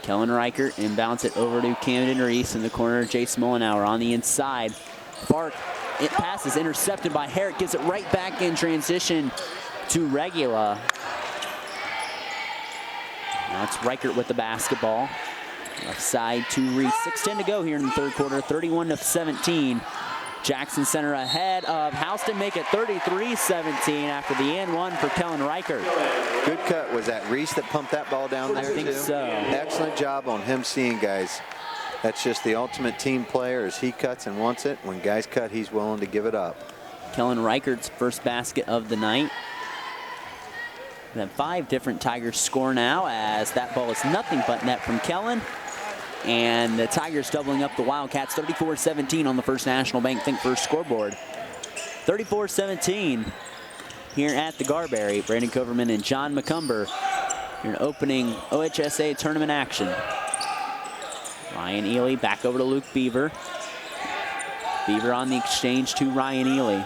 Kellen Reichert inbounds it over to Camden Reese in the corner. Jace Mullenhauer on the inside. Fark, it passes intercepted by Herrick, gives it right back in transition to Regula. Now it's Reichert with the basketball. Left side to Reese. 6:10 to go here in the third quarter, 31-17. Jackson Center ahead of Houston, make it 33-17 after the and one for Kellen Reichert. Good cut. Was that Reese that pumped that ball down there? I think so. Excellent job on him seeing guys. That's just the ultimate team player. As he cuts and wants it, when guys cut, he's willing to give it up. Kellen Reichert's first basket of the night. We have 5 different Tigers score now, as that ball is nothing but net from Kellen. And the Tigers doubling up the Wildcats, 34-17 on the First National Bank Think First scoreboard. 34-17 here at the Garberry. Brandon Coverman and John McCumber here in opening OHSAA tournament action. Ryan Ely back over to Luke Beaver. Beaver on the exchange to Ryan Ely.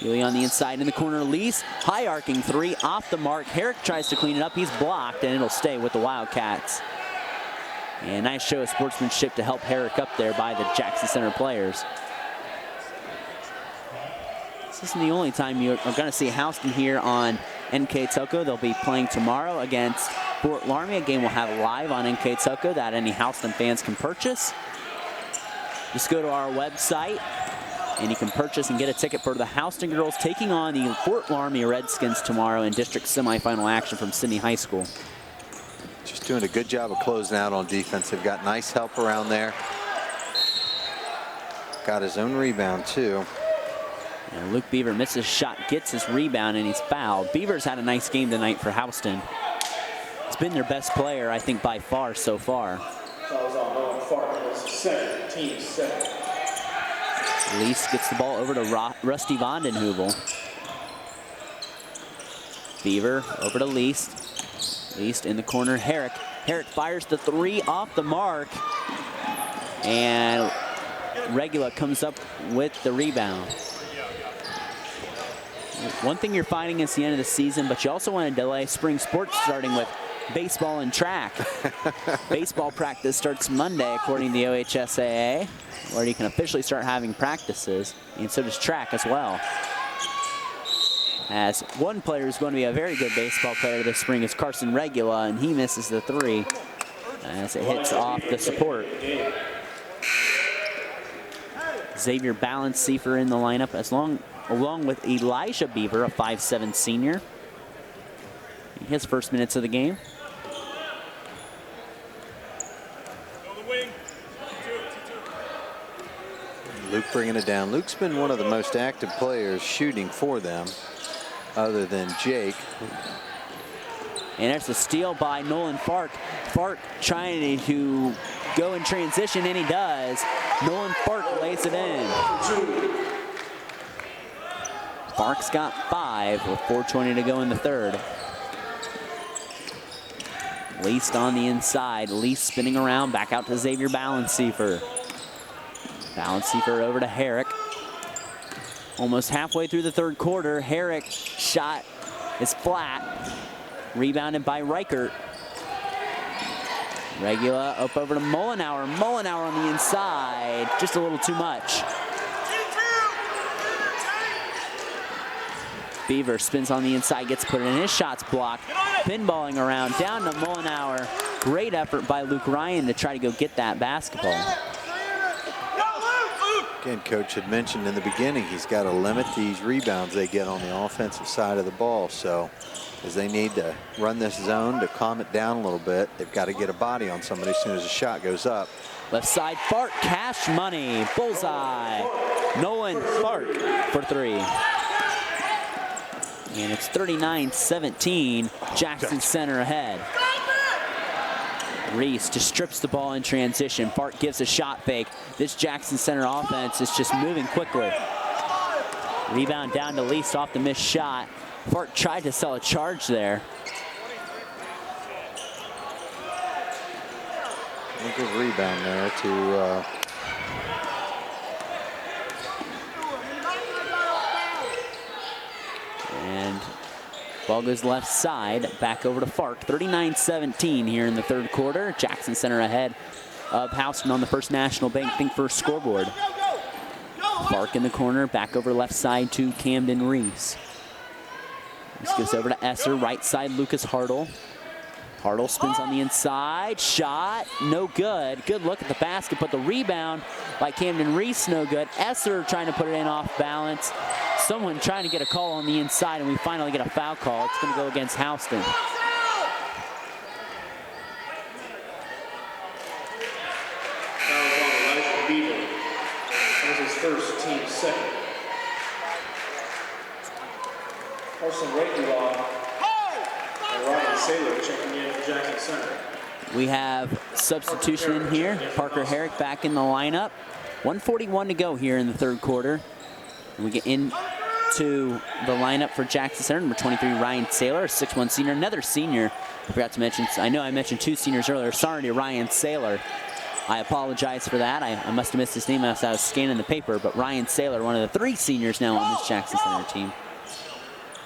Ely on the inside in the corner, Lease. High arcing three, off the mark. Herrick tries to clean it up. He's blocked, and it'll stay with the Wildcats. And nice show of sportsmanship to help Herrick up there by the Jackson Center players. This isn't the only time you're going to see Houston here on NKTelco. They'll be playing tomorrow against Fort Laramie. A game we'll have live on NKTelco that any Houston fans can purchase. Just go to our website, and you can purchase and get a ticket for the Houston girls taking on the Fort Laramie Redskins tomorrow in district semifinal action from Sydney High School. Just doing a good job of closing out on defense. They've got nice help around there. Got his own rebound too. And Luke Beaver misses shot, gets his rebound, and he's fouled. Beaver's had a nice game tonight for Houston. He's been their best player, I think, by far so far. Fouls on Owen Fark, second, team second. Lease gets the ball over to Rusty Vondenheuvel. Beaver over to Least. Least in the corner, Herrick. Herrick fires the three off the mark. And Regula comes up with the rebound. One thing you're finding is the end of the season, but you also want to delay spring sports starting with baseball and track. Baseball practice starts Monday, according to the OHSAA, where you can officially start having practices, and so does track as well. As one player who's going to be a very good baseball player this spring is Carson Regula, and he misses the three as it hits off the support. Xavier Balanceifer in the lineup along with Elijah Beaver, a 5'7" senior. His first minutes of the game. Luke bringing it down. Luke's been one of the most active players shooting for them, other than Jake. And there's a steal by Nolan Fark. Fark trying to go in transition, and he does. Nolan Fark lays it in. Fark's got 5 with 4:20 to go in the third. Least on the inside. Least spinning around, back out to Xavier Balanceifer. Balanceifer over to Herrick. Almost halfway through the third quarter. Herrick shot is flat. Rebounded by Reichert. Regula up over to Mullenhauer. Mullenhauer on the inside. Just a little too much. Beaver spins on the inside, gets put in. His shot's blocked. Pinballing around, down to Mullenhauer. Great effort by Luke Ryan to try to go get that basketball. Again, Coach had mentioned in the beginning he's got to limit these rebounds they get on the offensive side of the ball. So as they need to run this zone to calm it down a little bit, they've got to get a body on somebody as soon as the shot goes up. Left side, Fark, cash money, bullseye. Nolan Fark for three. And it's 39-17, Jackson Center ahead. Reese just strips the ball in transition. Park gives a shot fake. This Jackson Center offense is just moving quickly. Rebound down to Least off the missed shot. Park tried to sell a charge there. A good rebound there to and ball goes left side, back over to Fark. 39-17 here in the third quarter. Jackson Center ahead of Houston on the First National Bank Think First scoreboard. Fark in the corner, back over left side to Camden Reese. This goes over to Esser, right side Lucas Hartle. Hartle spins on the inside, shot, no good. Good look at the basket, but the rebound by Camden Reese, no good. Esser trying to put it in off balance. Someone trying to get a call on the inside, and we finally get a foul call. It's going to go against Houston. Foul on Elijah Beaver. That was his first, team second. Carson Rakewell and Ryan Saylor checking in for Jackson Center. We have substitution in here. Parker Herrick back in the lineup. 1:41 to go here in the third quarter. And we get into the lineup for Jackson Center. Number 23, Ryan Saylor, a 6'1" senior, another senior. I forgot to mention, I know I mentioned two seniors earlier. Sorry to Ryan Saylor. I apologize for that. I must have missed his name as I was scanning the paper, but Ryan Saylor, one of the three seniors now on this Jackson Center team.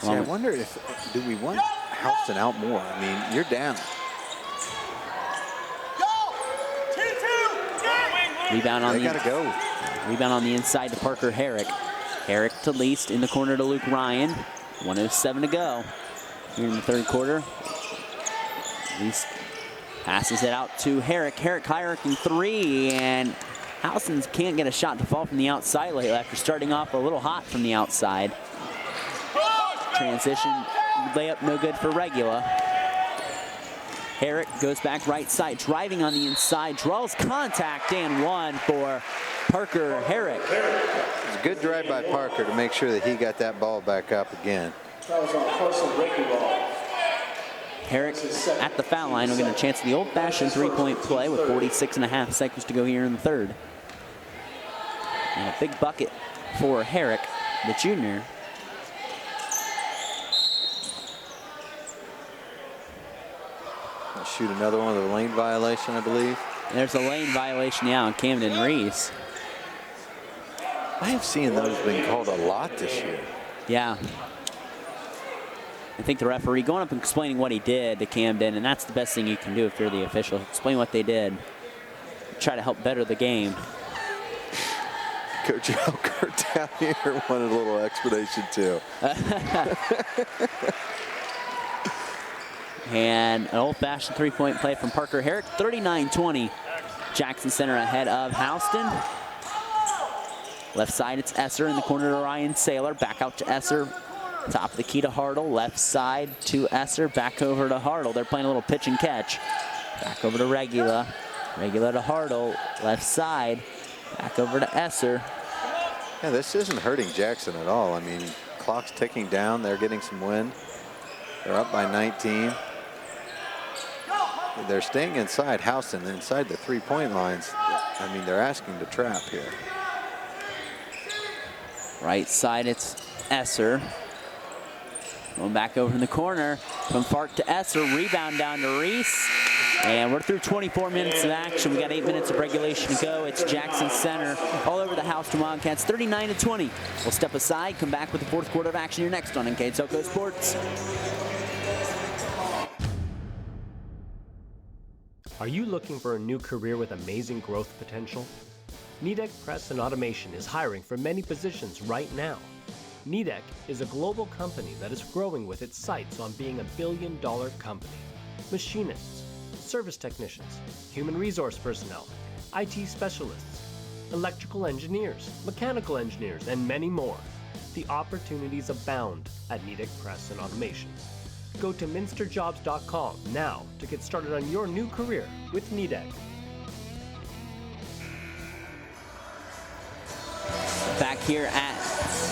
See, I wonder if, do we want Houston out more? I mean, you're down. Rebound on they gotta go. Rebound on the inside to Parker Herrick. Herrick to Least, in the corner to Luke Ryan. 1:07 to go here in the third quarter. Least passes it out to Herrick. Herrick high-arcing three, and Houston can't get a shot to fall from the outside lately after starting off a little hot from the outside. Transition layup no good for Regula. Herrick goes back right side, driving on the inside, draws contact, and one for Parker Herrick. It's a good drive by Parker to make sure that he got that ball back up again. That was on Carson Rakewell. Herrick at the foul line. We're getting a chance at the old-fashioned three-point play with 46.5 seconds to go here in the third. And a big bucket for Herrick, the junior. Shoot another one with a lane violation, I believe. There's a lane violation, yeah, on Camden Reese. I have seen those being called a lot this year. Yeah. I think the referee going up and explaining what he did to Camden, and that's the best thing you can do if you're the official. Explain what they did. Try to help better the game. Coach Elkert down here wanted a little explanation too. And an old-fashioned three-point play from Parker Herrick. 39-20. Jackson Center ahead of Houston. Left side, it's Esser in the corner to Ryan Saylor. Back out to Esser. Top of the key to Hartle. Left side to Esser. Back over to Hartle. They're playing a little pitch and catch. Back over to Regula. Regula to Hartle. Left side. Back over to Esser. Yeah, this isn't hurting Jackson at all. I mean, clock's ticking down. They're getting some wind. They're up by 19. They're staying inside Houston, inside the three-point lines. I mean, they're asking to trap here. Right side, it's Esser. Going back over in the corner from Fark to Esser. Rebound down to Reese. And we're through 24 minutes of action. We got 8 minutes of regulation to go. It's Jackson Center all over the Houston Wildcats, 39-20. We'll step aside, come back with the fourth quarter of action here next on NKTelco Sports. Are you looking for a new career with amazing growth potential? Nidec Press and Automation is hiring for many positions right now. Nidec is a global company that is growing with its sights on being a billion-dollar company. Machinists, service technicians, human resource personnel, IT specialists, electrical engineers, mechanical engineers, and many more. The opportunities abound at Nidec Press and Automation. Go to minsterjobs.com now to get started on your new career with Nidec. Back here at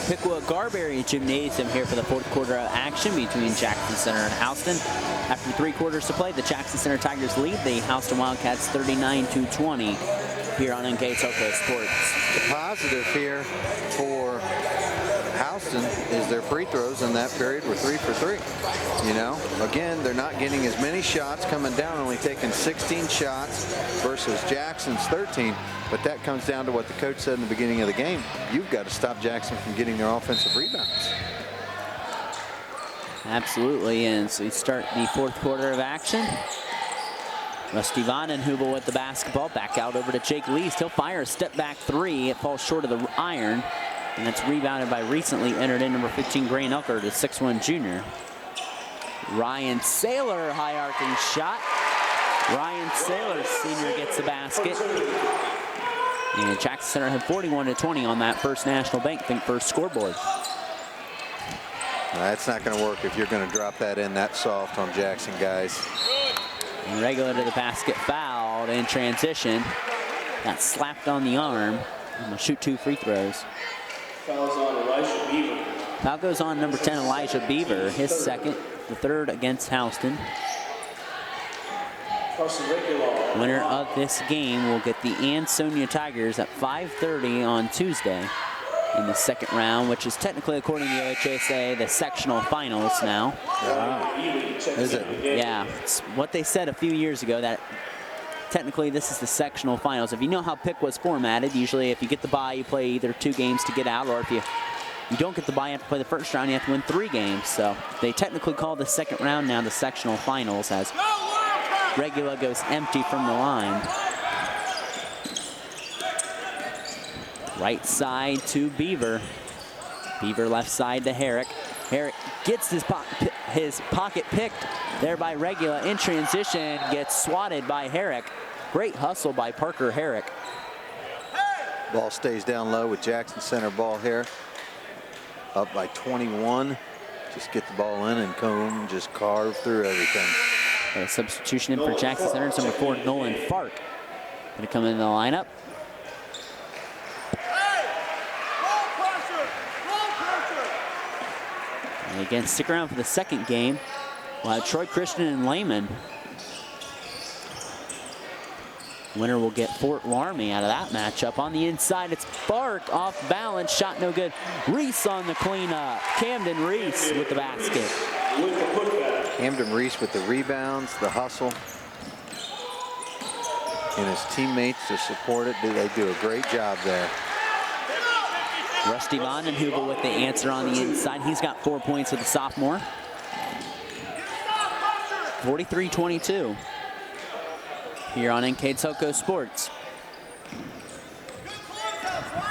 Piqua Garberry Gymnasium here for the fourth quarter of action between Jackson Center and Houston. After 3 quarters to play, the Jackson Center Tigers lead the Houston Wildcats 39-20 here on NKTelco Sports. The positive here for Houston is their free throws in that period were 3 for 3. You know, again, they're not getting as many shots coming down, only taking 16 shots versus Jackson's 13. But that comes down to what the coach said in the beginning of the game. You've got to stop Jackson from getting their offensive rebounds. Absolutely, and so we start the fourth quarter of action. Rusty Vandenhubel with the basketball, back out over to Jake Least. He'll fire a step-back 3. It falls short of the iron, and that's rebounded by recently entered in number 15, Gray Knucker, the 6'1 junior. Ryan Saylor, high-arcing shot. Ryan Saylor, senior, gets the basket. And Jackson Center had 41-20 on that First National Bank Think First scoreboard. That's not going to work if you're going to drop that in that soft on Jackson, guys. And Regula to the basket, fouled in transition. Got slapped on the arm. And will shoot 2 free throws. Fouls on Elijah Beaver. Foul goes on number 10, Elijah Beaver, his second, the third against Houston. Winner of this game will get the Ansonia Tigers at 5:30 on Tuesday in the second round, which is technically, according to the OHSAA, the sectional finals now. Is it? Yeah, it's what they said a few years ago, that technically this is the sectional finals. If you know how Piqua was formatted, usually if you get the bye, you play either 2 games to get out, or if you don't get the bye, you have to play the first round, you have to win 3 games. So they technically call the second round now the sectional finals, as Regula goes empty from the line. Right side to Beaver. Beaver left side to Herrick. Herrick gets his pocket picked there by Regula in transition, gets swatted by Herrick. Great hustle by Parker Herrick. Ball stays down low with Jackson Center ball here. Up by 21. Just get the ball in and come just carve through everything. A substitution in for Jackson Center. It's number 4, Nolan Fark, going to come in the lineup. And again, stick around for the second game. We'll have Troy Christian and Lehman. Winner will get Fort Laramie out of that matchup. On the inside, it's Fark, off balance, shot no good. Reese on the cleanup. Camden Reese with the basket. Camden Reese with the rebounds, the hustle, and his teammates to support it. They do a great job there. Rusty Vandenhubel with the answer on the inside. He's got 4 points with the sophomore. 43-22 here on NKTelco Sports.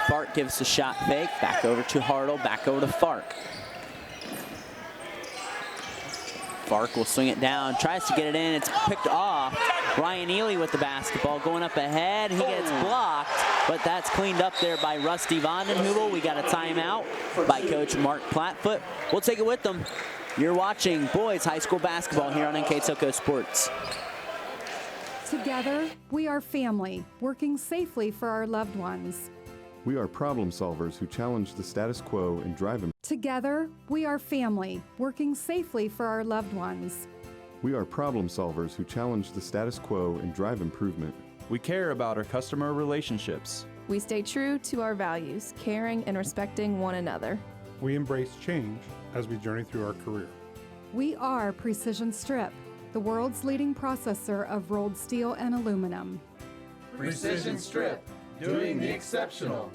Fark gives the shot fake, back over to Hartle, back over to Fark. Fark will swing it down, tries to get it in, it's picked off. Ryan Ely with the basketball, going up ahead, he gets blocked, but that's cleaned up there by Rusty Vandenhubel. We got a timeout by Coach Mark Plattfoot. We'll take it with them. You're watching boys high school basketball here on NKTelco Sports. Together, we are family, working safely for our loved ones. We are problem solvers who challenge the status quo and drive them. Together, we are family, working safely for our loved ones. We are problem solvers who challenge the status quo and drive improvement. We care about our customer relationships. We stay true to our values, caring and respecting one another. We embrace change as we journey through our career. We are Precision Strip, the world's leading processor of rolled steel and aluminum. Precision Strip, doing the exceptional.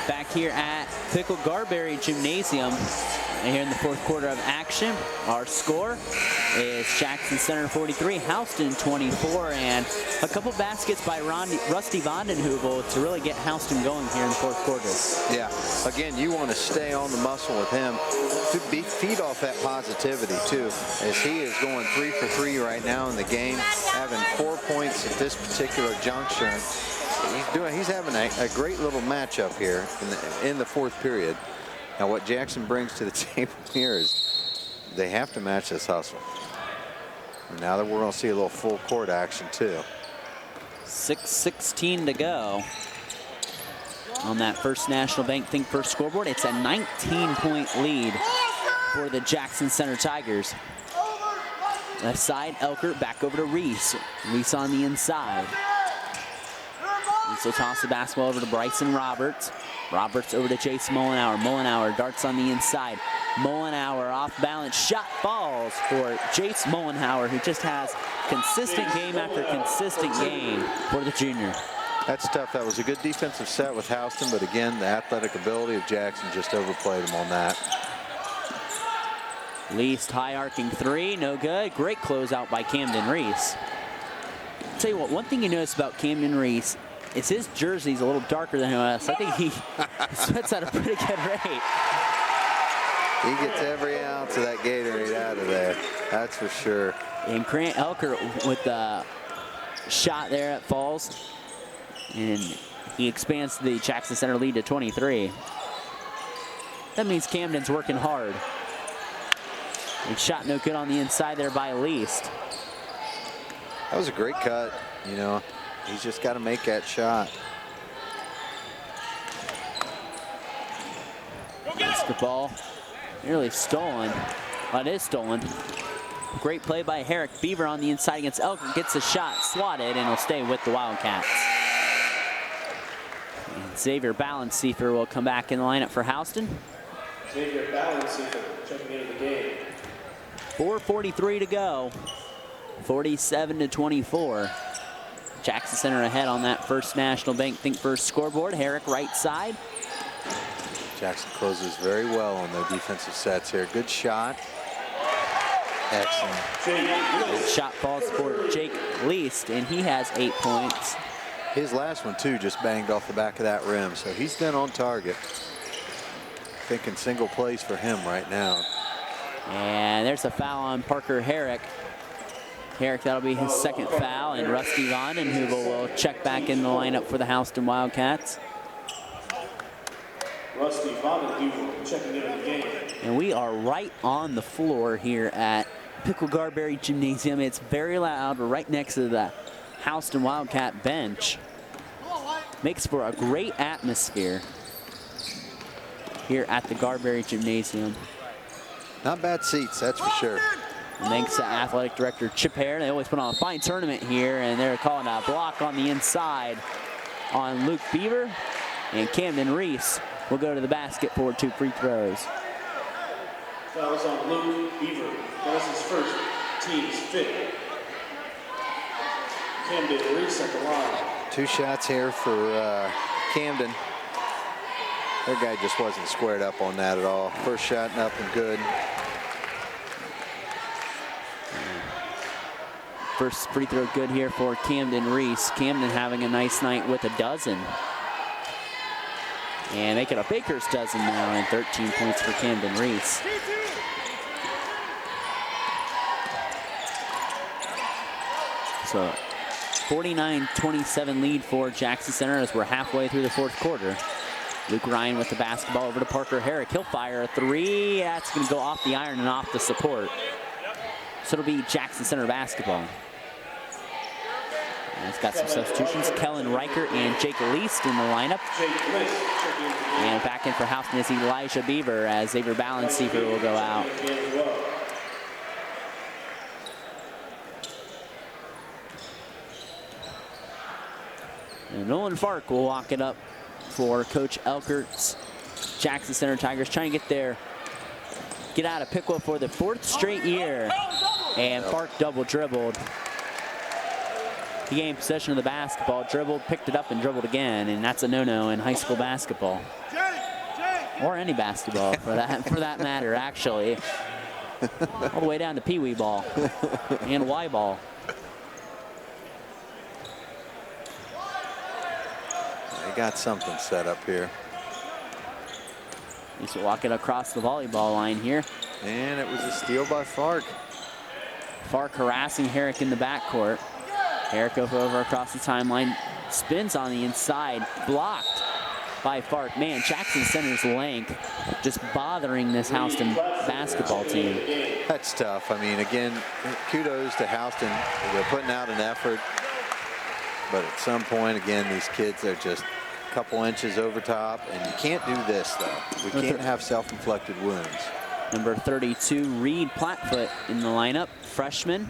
Back here at Piqua Garberry Gymnasium, and here in the fourth quarter of action, our score is Jackson Center 43, Houston 24, and a couple baskets by Rusty Vandenhubel to really get Houston going here in the fourth quarter. Yeah, again, you want to stay on the muscle with him to feed off that positivity too, as he is going 3 for 3 right now in the game, having 4 points at this particular juncture. He's having a great little matchup here in the fourth period. Now what Jackson brings to the table here is they have to match this hustle. And now that we're going to see a little full court action too. 6:16 to go. on that First National Bank Think First scoreboard. It's a 19-point lead for the Jackson Center Tigers. Left side, Elkert back over to Reese. Reese on the inside. Reese will toss the basketball over to Bryson Roberts. Roberts over to Jace Mullenhour. Mullenhour darts on the inside. Mullenhour off balance. Shot falls for Jace Mullenhour, who just has consistent game after consistent game for the junior. That's tough. That was a good defensive set with Houston, but again, the athletic ability of Jackson just overplayed him on that. Least high arcing three, no good. Great closeout by Camden Reese. I'll tell you what, one thing you notice about Camden Reese is his jersey's a little darker than us. I think he sweats at a pretty good rate. He gets every ounce of that Gatorade out of there, that's for sure. And Grant Elkert with the shot there that falls. And he expands the Jackson Center lead to 23. That means Camden's working hard. And shot no good on the inside there by Least. That was a great cut, you know. He's just got to make that shot. Basketball nearly stolen. Well, it is stolen. Great play by Herrick. Beaver on the inside against Elkert. Gets the shot swatted and will stay with the Wildcats. And Xavier Balanceifer will come back in the lineup for Houston. Xavier Balanceifer checking into the game. 4:43 to go. 47-24. Jackson Center ahead on that First National Bank Think First scoreboard. Herrick right side. Jackson closes very well on their defensive sets here. Good shot. Excellent. Good shot falls for Jake Least, and he has 8 points. His last one, too, just banged off the back of that rim, so he's been on target. Thinking single plays for him right now. And there's a foul on Parker Herrick. Herrick, that'll be his second foul, and Rusty Vondenheuvel will check back in the lineup for the Houston Wildcats. Rusty Vondenheuvel checking into the game. And we are right on the floor here at Piqua Garberry Gymnasium. It's very loud. We're right next to the Houston Wildcat bench. Makes for a great atmosphere here at the Garberry Gymnasium. Not bad seats, that's for sure. And thanks to Athletic Director Chip Hare. They always put on a fine tournament here, and they're calling a block on the inside on Luke Beaver. And Camden Reese will go to the basket for 2 free throws. Fouls on Luke Beaver. That's his first, team's 5th. Camden Reese at the line. 2 shots here for Camden. Their guy just wasn't squared up on that at all. First shot, nothing good. First free throw good here for Camden Reese. Camden having a nice night with a dozen. And make it a baker's dozen now, and 13 points for Camden Reese. So 49-27 lead for Jackson Center as we're halfway through the 4th quarter. Luke Ryan with the basketball over to Parker Herrick. He'll fire a 3. That's going to go off the iron and off the support. So it'll be Jackson Center basketball. And it's got some substitutions. Kellen Riker and Jake Least in the lineup. And back in for Houston is Elijah Beaver as Xavier Balanceifer will go out. And Nolan Fark will walk it up for Coach Elkert's Jackson Center Tigers, trying to get out of Piqua for the 4th straight year. And Fark double dribbled. He gained possession of the basketball, dribbled, picked it up, and dribbled again, and that's a no-no in high school basketball. Or any basketball for that matter, actually. All the way down to Pee-wee ball and Y ball. They got something set up here. He's walking across the volleyball line here. And it was a steal by Fark. Fark harassing Herrick in the backcourt. Herrick over across the timeline, spins on the inside, blocked by Fark. Man, Jackson Center's length just bothering this Houston basketball team. That's tough. I mean, again, kudos to Houston. They're putting out an effort. But at some point, again, these kids are just couple inches over top, and you can't do this, though. We can't have self-inflicted wounds. Number 32, Reed Plattfoot in the lineup, freshman.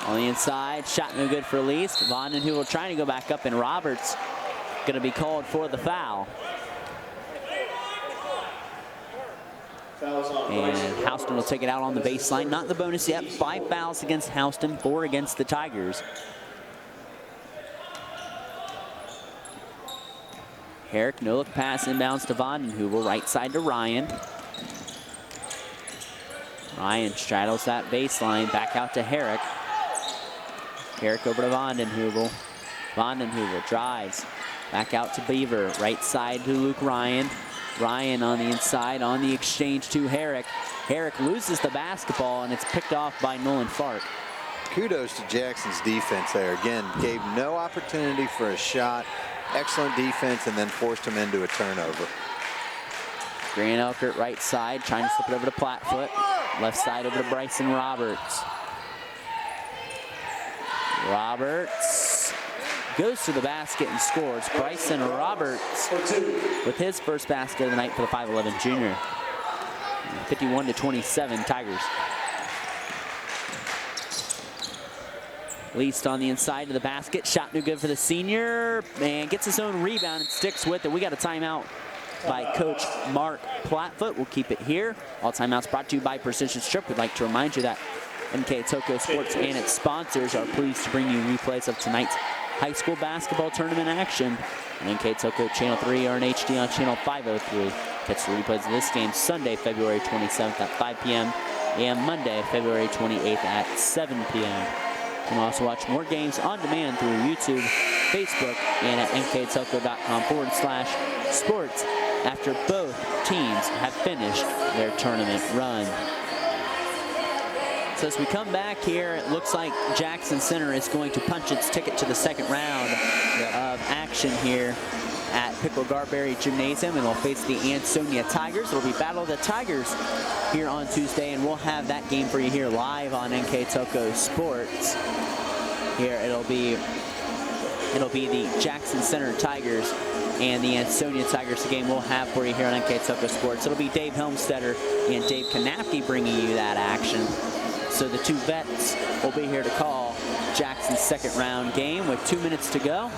On the inside, shot no good for Least. Vondenheuvel trying to go back up, and Roberts going to be called for the foul. And Houston will take it out on the baseline. Not the bonus yet. 5 fouls against Houston, 4 against the Tigers. Herrick, no look pass, inbounds to Vondenheuvel, right side to Ryan. Ryan straddles that baseline, back out to Herrick. Herrick over to Vondenheuvel. Vondenheuvel drives, back out to Beaver, right side to Luke Ryan. Ryan on the inside, on the exchange to Herrick. Herrick loses the basketball, and it's picked off by Nolan Fark. Kudos to Jackson's defense there. Again, gave no opportunity for a shot. Excellent defense, and then forced him into a turnover. Grant Elkert right side, trying to slip it over to Plattfoot. Left side over to Bryson Roberts. Roberts goes to the basket and scores. Bryson Roberts with his first basket of the night for the 5'11 junior. 51-27 Tigers. Least on the inside of the basket. Shot no good for the senior. And gets his own rebound and sticks with it. We got a timeout by Coach Mark Plattfoot. We'll keep it here. All timeouts brought to you by Precision Strip. We'd like to remind you that NKTelco Sports and its sponsors are pleased to bring you replays of tonight's high school basketball tournament action on NKTelco Channel 3 or in HD on Channel 503. Catch the replays of this game Sunday, February 27th at 5 p.m. and Monday, February 28th at 7 p.m. You can also watch more games on demand through YouTube, Facebook, and at nktelco.com/sports after both teams have finished their tournament run. So as we come back here, it looks like Jackson Center is going to punch its ticket to the second round of action here at Piqua Garberry Gymnasium, and we'll face the Ansonia Tigers. It'll be Battle of the Tigers here on Tuesday, and we'll have that game for you here live on NKTelco Sports. Here it'll be the Jackson Center Tigers and the Ansonia Tigers, the game we'll have for you here on NKTelco Sports. It'll be Dave Helmstetter and Dave Kanapke bringing you that action. So the two vets will be here to call Jackson's second round game with 2 minutes to go.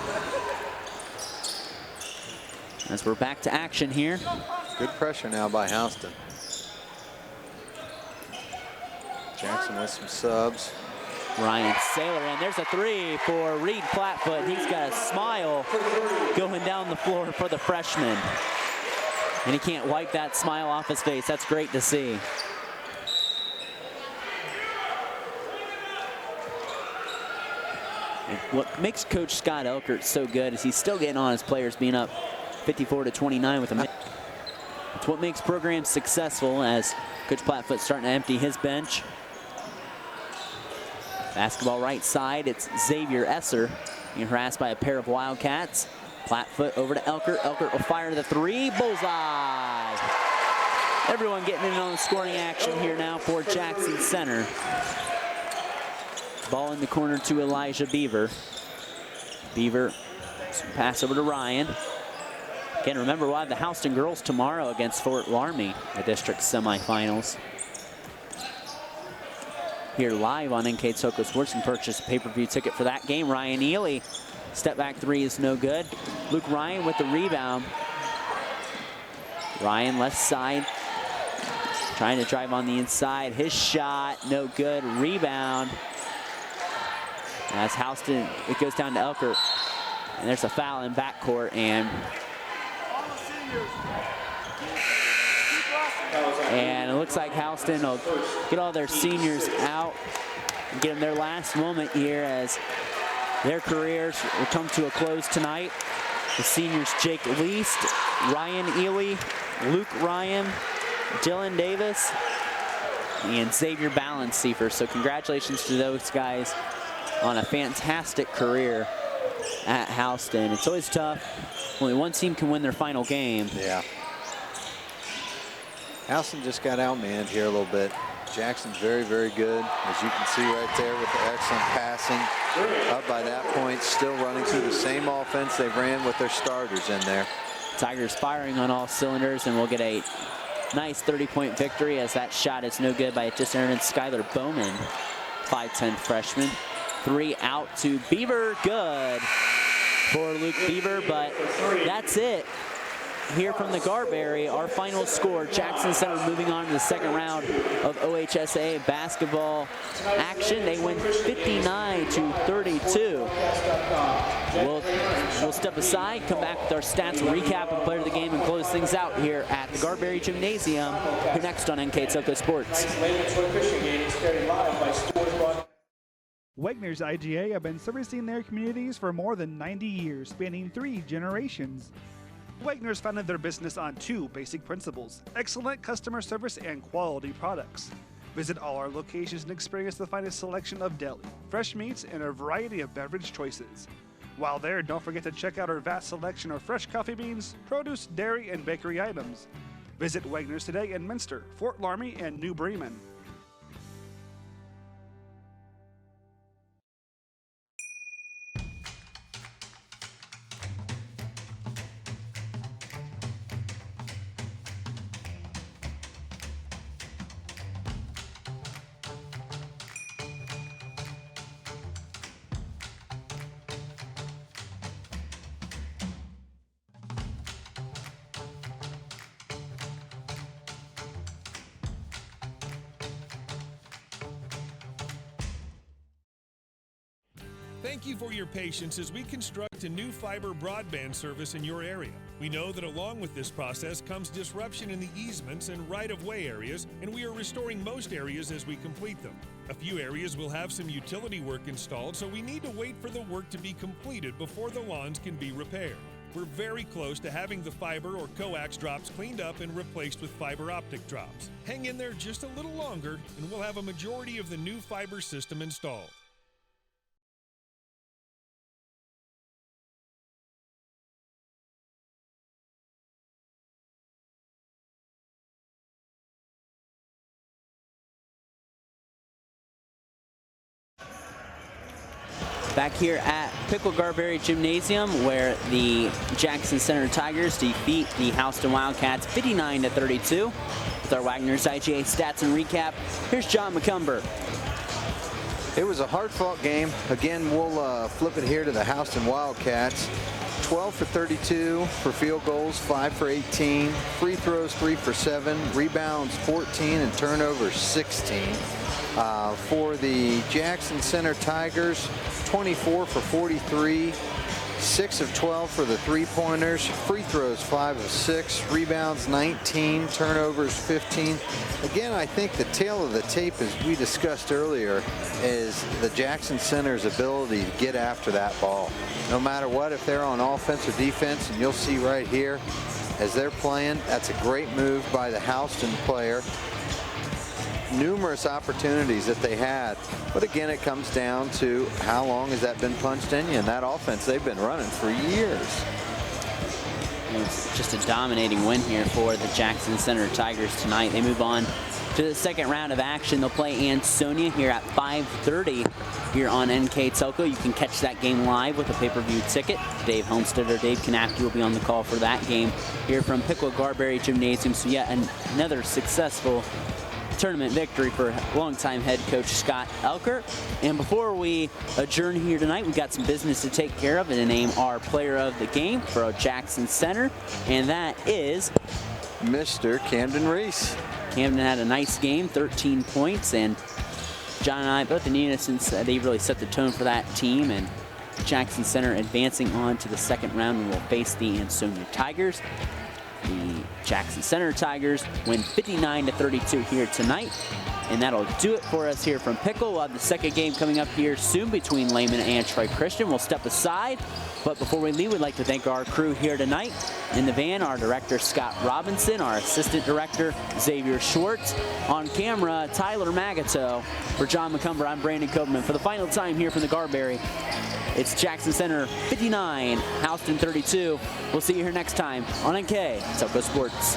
As we're back to action here. Good pressure now by Houston. Jackson with some subs. Ryan Saylor, and there's a three for Reed Plattfoot. He's got a smile going down the floor for the freshman. And he can't wipe that smile off his face. That's great to see. And what makes Coach Scott Elkert so good is he's still getting on his players, being up 54-29 with a minute. It's what makes programs successful, as Coach Plattfoot's starting to empty his bench. Basketball right side, it's Xavier Esser being harassed by a pair of Wildcats. Plattfoot over to Elkert. Elkert will fire the three. Bullseye. Everyone getting in on the scoring action here now for Jackson Center. Ball in the corner to Elijah Beaver. Beaver, pass over to Ryan. Again, remember, we'll have the Houston girls tomorrow against Fort Laramie, the district semifinals. Here live on NKTelco Sports, and purchase a pay-per-view ticket for that game. Ryan Ely, step back three is no good. Luke Ryan with the rebound. Ryan left side, trying to drive on the inside. His shot, no good. Rebound. As Houston, it goes down to Elkert. And there's a foul in backcourt, and it looks like Houston will get all their seniors out and get them their last moment here as their careers will come to a close tonight. The seniors, Jake Least, Ryan Ely, Luke Ryan, Dylan Davis, and Xavier Balanceifer. So congratulations to those guys on a fantastic career at Houston. It's always tough. Only one team can win their final game. Yeah. Houston just got outmanned here a little bit. Jackson's very, very good, as you can see right there with the excellent passing. Up by that point, still running through the same offense they ran with their starters in there. Tigers firing on all cylinders, and we'll get a nice 30-point victory as that shot is no good by just earning Skylar Bowman, 5'10" freshman. 3 out to Beaver, good for Luke Beaver, but that's it. Here from the Garberry, our final score, Jackson Center moving on to the second round of OHSAA basketball action. They win 59-32. We'll step aside, come back with our stats, recap, and player of the game, and close things out here at the Garberry Gymnasium. Here next on NKTelco Sports. Wegner's IGA have been servicing their communities for more than 90 years, spanning 3 generations. Wegner's founded their business on 2 basic principles: excellent customer service and quality products. Visit all our locations and experience the finest selection of deli, fresh meats, and a variety of beverage choices. While there, don't forget to check out our vast selection of fresh coffee beans, produce, dairy, and bakery items. Visit Wegner's today in Minster, Fort Laramie, and New Bremen. Thank you for your patience as we construct a new fiber broadband service in your area. We know that along with this process comes disruption in the easements and right-of-way areas, and we are restoring most areas as we complete them. A few areas will have some utility work installed, so we need to wait for the work to be completed before the lawns can be repaired. We're very close to having the fiber or coax drops cleaned up and replaced with fiber optic drops. Hang in there just a little longer, and we'll have a majority of the new fiber system installed. Back here at Piqua Garberry Gymnasium, where the Jackson Center Tigers defeat the Houston Wildcats 59-32. With our Wagner's IGA stats and recap, here's John McCumber. It was a hard-fought game. Again, we'll flip it here to the Houston Wildcats. 12 for 32 for field goals, 5 for 18, free throws 3 for 7, rebounds 14, and turnovers 16. For the Jackson Center Tigers, 24 for 43, 6 of 12 for the three-pointers, free throws 5 of 6, rebounds 19, turnovers 15. Again, I think the tail of the tape, as we discussed earlier, is the Jackson Center's ability to get after that ball. No matter what, if they're on offense or defense, and you'll see right here, as they're playing, that's a great move by the Houston player. Numerous opportunities that they had, but again, it comes down to how long has that been punched in you, and that offense they've been running for years. It's just a dominating win here for the Jackson Center Tigers tonight. They move on to the second round of action. They'll play Ansonia here at 5:30 here on NKTelco. You can catch that game live with a pay-per-view ticket. Dave Homestead or Dave Kanapke will be on the call for that game here from Piqua Garberry Gymnasium. So yet another successful tournament victory for longtime head coach Scott Elker. And before we adjourn here tonight, we've got some business to take care of and to name our player of the game for our Jackson Center, and that is Mr. Camden Reese. Camden had a nice game, 13 points, and John and I both in unison said they really set the tone for that team, and Jackson Center advancing on to the second round and will face the Ansonia Tigers. The Jackson Center Tigers win 59-32 here tonight. And that'll do it for us here from Piqua. We'll have the second game coming up here soon between Lehman and Troy Christian. We'll step aside. But before we leave, we'd like to thank our crew here tonight. In the van, our director, Scott Robinson, our assistant director, Xavier Schwartz. On camera, Tyler Magato. For John McCumber, I'm Brandon Koberman. For the final time here from the Garberry, it's Jackson Center 59, Houston 32. We'll see you here next time on NKTelco Sports.